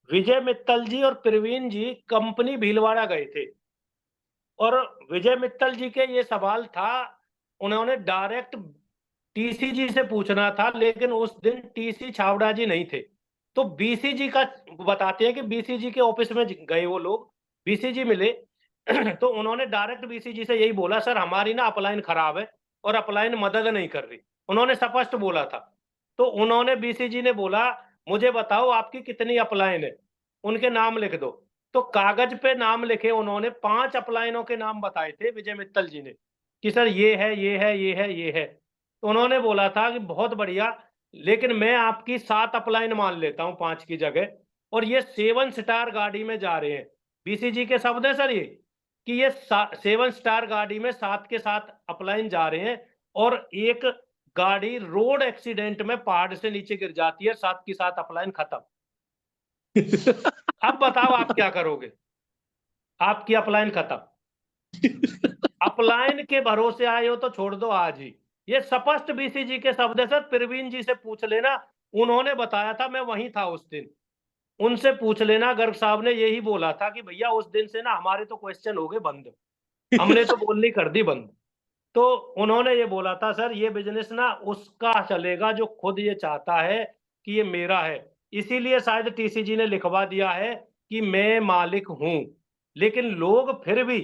विजय मित्तल जी और प्रवीण जी कंपनी भीलवाड़ा गए थे, और विजय मित्तल जी के ये सवाल था, उन्होंने डायरेक्ट टीसी जी से पूछना था, लेकिन उस दिन टीसी छावड़ा जी नहीं थे। तो बीसी जी का बताते हैं कि बीसी जी के ऑफिस में गए वो लोग, बीसी जी मिले तो उन्होंने डायरेक्ट बीसी जी से यही बोला, सर हमारी ना अपलाइन खराब है और अपलाइन मदद नहीं कर रही। उन्होंने स्पष्ट बोला था। तो उन्होंने बीसी जी ने बोला, मुझे बताओ आपकी कितनी अपलाइन है, उनके नाम लिख दो। तो कागज पे नाम लिखे उन्होंने 5 अपलाइनों के नाम बताए थे विजय मित्तल जी ने, कि सर ये है, ये है, ये है, ये है। तो उन्होंने बोला था कि बहुत बढ़िया, लेकिन मैं आपकी 7 अपलाइन मान लेता हूं 5 की जगह, और ये 7 स्टार गाड़ी में जा रहे हैं। बीसीजी के शब्द है सर ये, कि ये 7 स्टार गाड़ी में 7 के 7 अपलाइन जा रहे हैं, और एक गाड़ी रोड एक्सीडेंट में पहाड़ से नीचे गिर जाती है, 7 की 7 अपलाइन खत्म। अब बताओ आप क्या करोगे, आपकी अपलाइन खत्म। अपलाइन के भरोसे आए हो तो छोड़ दो आज ही। ये स्पष्ट बीसीजी के शब्द है सर, प्रवीण जी से पूछ लेना, उन्होंने बताया था, मैं वहीं था उस दिन, उनसे पूछ लेना। गर्ग साहब ने यही बोला था कि भैया उस दिन से ना हमारे तो क्वेश्चन हो गए बंद, हमने तो बोलनी कर दी बंद। तो उन्होंने ये बोला था, सर ये बिजनेस ना उसका चलेगा जो खुद ये चाहता है कि ये मेरा है। इसीलिए शायद टीसीजी ने लिखवा दिया है कि मैं मालिक हूं, लेकिन लोग फिर भी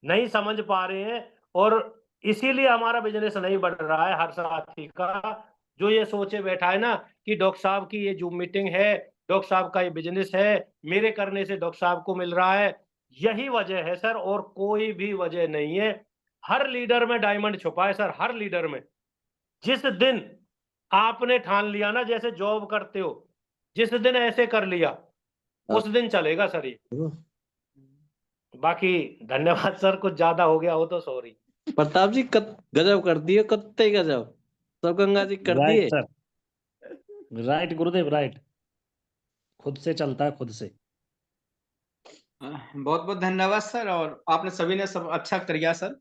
नहीं समझ पा रहे हैं, और इसीलिए हमारा बिजनेस नहीं बढ़ रहा है। हर साथी का जो ये सोचे बैठा है ना कि डॉक्टर साहब की ये जूम मीटिंग है, डॉक्टर साहब का ये बिजनेस है, मेरे करने से डॉक्टर साहब को मिल रहा है, यही वजह है सर, और कोई भी वजह नहीं है। हर लीडर में डायमंड छुपा है सर, हर लीडर में। जिस दिन आपने ठान लिया ना, जैसे जॉब करते हो, जिस दिन ऐसे कर लिया, उस दिन चलेगा सर ये। बाकी धन्यवाद सर, कुछ ज्यादा हो गया हो तो सॉरी। प्रताप जी गजब कर दिए, कत्ते गजब। सब गंगा जी कर राइट दिए। सर, राइट गुरुदेव, राइट, खुद से चलता है, खुद से। बहुत बहुत धन्यवाद सर, और आपने सभी ने सब अच्छा किया सर।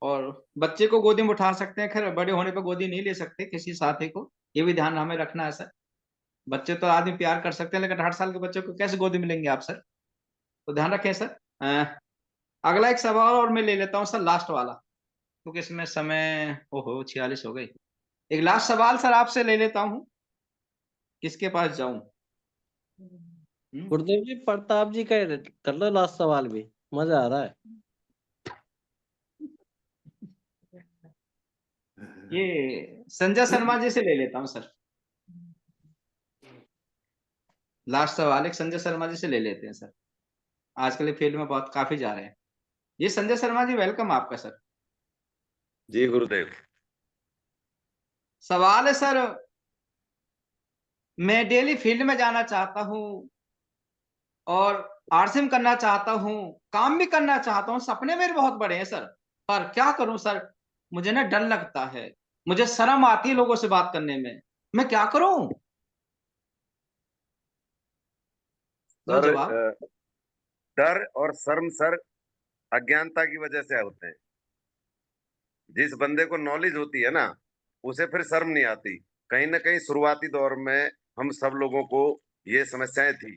और बच्चे को गोदी में उठा सकते हैं, खैर बड़े होने पर गोदी नहीं ले सकते किसी साथी को, ये भी ध्यान हमें रखना है सर। बच्चे तो आदमी प्यार कर सकते हैं, लेकिन 8 साल के बच्चे को कैसे गोदी में लेंगे आप सर, तो ध्यान रखें सर। अगला एक सवाल और मैं ले लेता हूँ सर, लास्ट वाला, क्योंकि इसमें समय ओहो 46 हो गई। एक लास्ट सवाल सर आपसे ले लेता हूँ, किसके पास जाऊं? गुरुदेव जी प्रताप जी का कर लो लास्ट सवाल भी, मजा आ रहा है। ये संजय शर्मा जी से ले लेता हूँ सर, लास्ट सवाल एक संजय शर्मा जी से ले लेते हैं सर, आजकल फील्ड में बहुत काफी जा रहे हैं। ये संजय शर्मा जी, वेलकम आपका सर। जी गुरुदेव। सवाल है सर, मैं डेली फील्ड में जाना चाहता हूँ और आरसीएम करना चाहता हूँ, काम भी करना चाहता हूँ, सपने मेरे बहुत बड़े हैं सर, पर क्या करूं सर, मुझे ना डर लगता है, मुझे शर्म आती है लोगों से बात करने में, मैं क्या करूं? दो सर जवाब। डर और शर्म सर अज्ञानता की वजह से होते हैं। जिस बंदे को नॉलेज होती है ना, उसे फिर शर्म नहीं आती। कहीं ना कहीं शुरुआती दौर में हम सब लोगों को ये समस्याएं थी,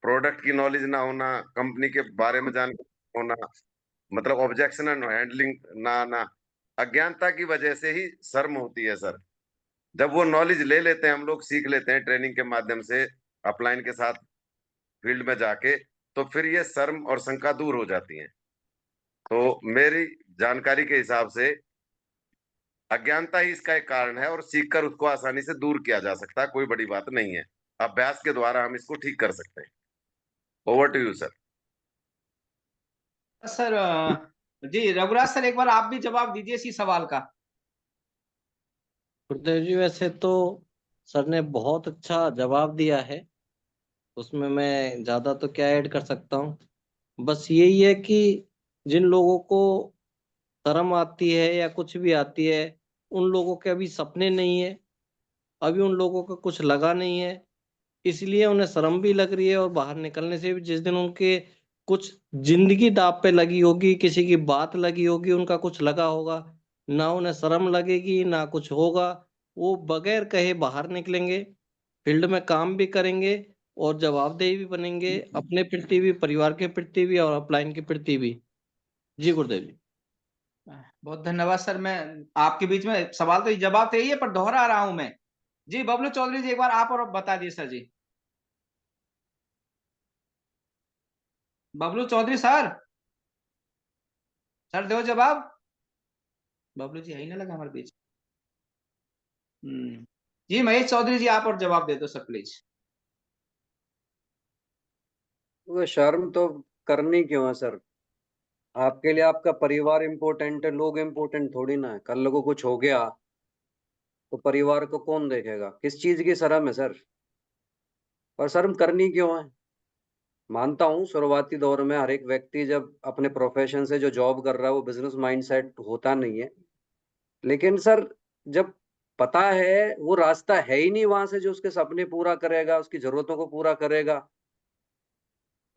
प्रोडक्ट की नॉलेज ना होना, कंपनी के बारे में जानकारी होना, मतलब ऑब्जेक्शन एंड हैंडलिंग ना आना, अज्ञानता की वजह से ही शर्म होती है सर। जब वो नॉलेज ले लेते हैं, हम लोग सीख लेते हैं ट्रेनिंग के माध्यम से, अपलाइन के साथ फील्ड में जाके, तो फिर ये शर्म और शंका दूर हो जाती हैं। तो मेरी जानकारी के हिसाब से अज्ञानता ही इसका एक कारण है, और सीखकर उसको आसानी से दूर किया जा सकता है, कोई बड़ी बात नहीं है। अभ्यास के द्वारा हम इसको ठीक कर सकते हैं। Over to you sir. Sir ji Raghuraj sir, एक बार आप भी जवाब दीजिए इसी सवाल का। गुरुदेव जी, वैसे तो सर ने बहुत अच्छा जवाब दिया है, उसमें मैं ज्यादा तो क्या ऐड कर सकता हूँ। बस यही है कि जिन लोगों को शर्म आती है या कुछ भी आती है, उन लोगों के अभी सपने नहीं है, अभी उन लोगों को कुछ लगा नहीं है, इसलिए उन्हें शर्म भी लग रही है। और बाहर निकलने से भी, जिस दिन उनके कुछ जिंदगी दांव पे लगी होगी, किसी की बात लगी होगी, उनका कुछ लगा होगा, ना उन्हें शर्म लगेगी ना कुछ होगा, वो बगैर कहे बाहर निकलेंगे, फील्ड में काम भी करेंगे और जवाबदेही भी बनेंगे, अपने प्रति भी, परिवार के प्रति भी और अपलाइन के प्रति भी। जी गुरुदेव जी। बहुत धन्यवाद सर। मैं आपके बीच में सवाल तो जवाब तो यही है, पर दोहरा रहा हूं मैं। जी बबलू चौधरी जी, एक बार आप और बता दिए सर जी। बबलू चौधरी सर, सर दो जवाब। बबलू जी है ही ना लगा हमारे बीच। जी महेश चौधरी जी, आप और जवाब दे दो सर प्लीज। वो शर्म तो करनी क्यों है सर? आपके लिए आपका परिवार इम्पोर्टेंट है, लोग इम्पोर्टेंट थोड़ी ना है। कल को कुछ हो गया तो परिवार को कौन देखेगा? किस चीज की शर्म है सर? और शर्म करनी क्यों है? मानता हूँ शुरुआती दौर में हर एक व्यक्ति जब अपने प्रोफेशन से जो जॉब कर रहा है वो बिजनेस माइंडसेट होता नहीं है, लेकिन सर जब पता है वो रास्ता है ही नहीं वहां से जो उसके सपने पूरा करेगा, उसकी जरूरतों को पूरा करेगा,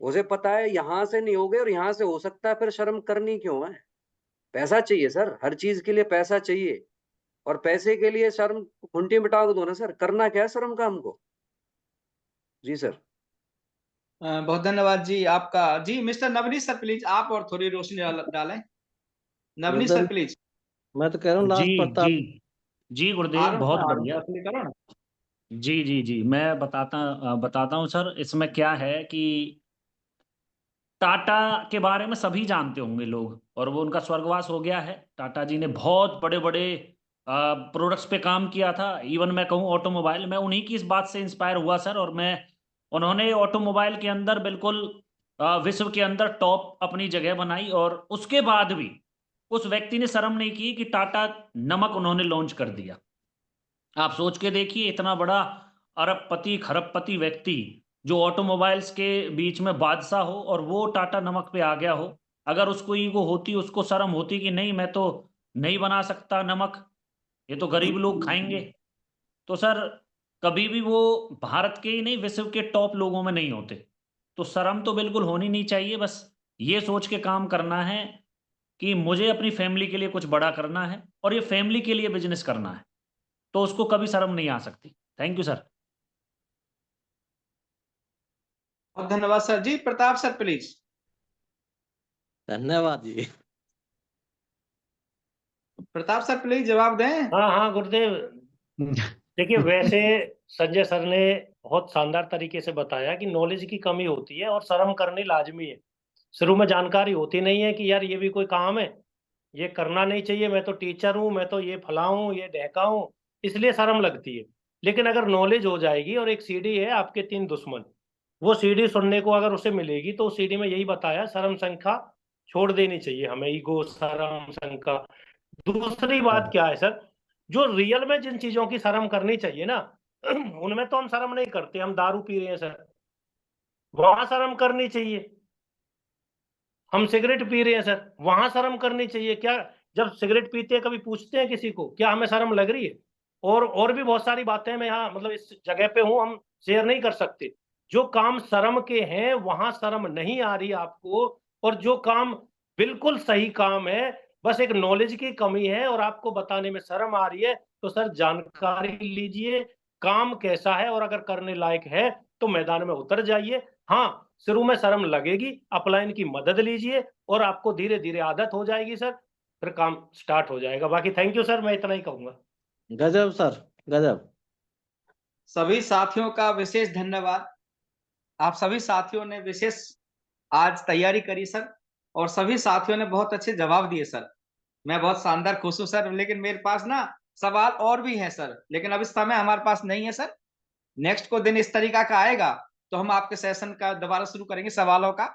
उसे पता है यहाँ से नहीं होगे और यहाँ से हो सकता है, फिर शर्म करनी क्यों है? पैसा चाहिए सर, हर चीज के लिए पैसा चाहिए, और पैसे के लिए शर्म खुंटी मिटा दो ना सर। करना क्या है शर्म का हमको? जी सर। बहुत धन्यवाद जी आपका। जी मिस्टर नवनीत सर प्लीज, आप और थोड़ी रोशनी डालें। Navneet sir Gurudev, please. मैं तो कह रहा हूँ जी लास्ट प्रताप। जी जी गुरुदेव, हारून बहुत सर, हारून बढ़िया। सर प्लीज करो ना। जी जी जी, मैं बताता हूँ सर। इसमें क्या है कि टाटा के बारे में सभी जानते होंगे लोग, और वो उनका स्वर्गवास हो गया है। टाटा जी ने बहुत बड़े बड़े प्रोडक्ट्स पे काम किया था। इवन मैं कहूँ ऑटोमोबाइल, मैं उन्हीं की इस बात से इंस्पायर हुआ सर। और मैं उन्होंने ऑटोमोबाइल के अंदर बिल्कुल विश्व के अंदर टॉप अपनी जगह बनाई, और उसके बाद भी उस व्यक्ति ने शर्म नहीं की कि टाटा नमक उन्होंने लॉन्च कर दिया। आप सोच के देखिए, इतना बड़ा अरबपति खरबपति व्यक्ति जो ऑटोमोबाइल्स के बीच में बादशाह हो, और वो टाटा नमक पे आ गया हो। अगर उसको ईगो होती, उसको शर्म होती कि नहीं मैं तो नहीं बना सकता नमक, ये तो गरीब लोग खाएंगे, तो सर कभी भी वो भारत के ही नहीं विश्व के टॉप लोगों में नहीं होते। तो शर्म तो बिल्कुल होनी नहीं चाहिए। बस ये सोच के काम करना है कि मुझे अपनी फैमिली के लिए कुछ बड़ा करना है, और ये फैमिली के लिए बिजनेस करना है, तो उसको कभी शर्म नहीं आ सकती। Thank you sir. बहुत धन्यवाद सर। जी प्रताप सर प्लीज। धन्यवाद जी। प्रताप सर प्लीज जवाब दें। हाँ हाँ गुरुदेव, देखिए वैसे संजय सर ने बहुत शानदार तरीके से बताया कि नॉलेज की कमी होती है और शर्म करनी लाजमी है। शुरू में जानकारी होती नहीं है कि यार ये भी कोई काम है, ये करना नहीं चाहिए, मैं तो टीचर हूँ, मैं तो ये फला हूँ, ये ढहका हूँ, इसलिए शर्म लगती है। लेकिन अगर नॉलेज हो जाएगी, और एक सीडी है आपके 3 दुश्मन, वो सीडी सुनने को अगर उसे मिलेगी तो सीडी में यही बताया, शर्म शंका छोड़ देनी चाहिए हमें, ईगो शर्म शंका। दूसरी बात क्या है सर, जो रियल में जिन चीजों की शर्म करनी चाहिए ना, उनमें तो हम शर्म नहीं करते। हम दारू पी रहे हैं सर, वहां शर्म करनी चाहिए। हम सिगरेट पी रहे हैं सर, वहां शर्म करनी चाहिए। क्या जब सिगरेट पीते हैं कभी पूछते हैं किसी को क्या हमें शर्म लग रही है? और भी बहुत सारी बातें मैं यहाँ मतलब इस जगह पे हूँ, हम शेयर नहीं कर सकते। जो काम शर्म के हैं वहां शर्म नहीं आ रही आपको, और जो काम बिल्कुल सही काम है, बस एक नॉलेज की कमी है और आपको बताने में शर्म आ रही है, तो सर जानकारी लीजिए काम कैसा है, और अगर करने लायक है तो मैदान में उतर जाइए। हाँ, शुरू में शर्म लगेगी, अपलाइन की मदद लीजिए और आपको धीरे धीरे आदत हो जाएगी सर, फिर काम स्टार्ट हो जाएगा। बाकी थैंक यू सर, मैं इतना ही कहूंगा। गजब सर, गजब। सभी साथियों का विशेष धन्यवाद। आप सभी साथियों ने विशेष आज तैयारी करी सर, और सभी साथियों ने बहुत अच्छे जवाब दिए सर। मैं बहुत शानदार खुश हूँ सर, लेकिन मेरे पास ना सवाल और भी है सर, लेकिन अब इस समय हमारे पास नहीं है सर। नेक्स्ट को दिन इस तरीका का आएगा तो हम आपके सेशन का दोबारा शुरू करेंगे सवालों का।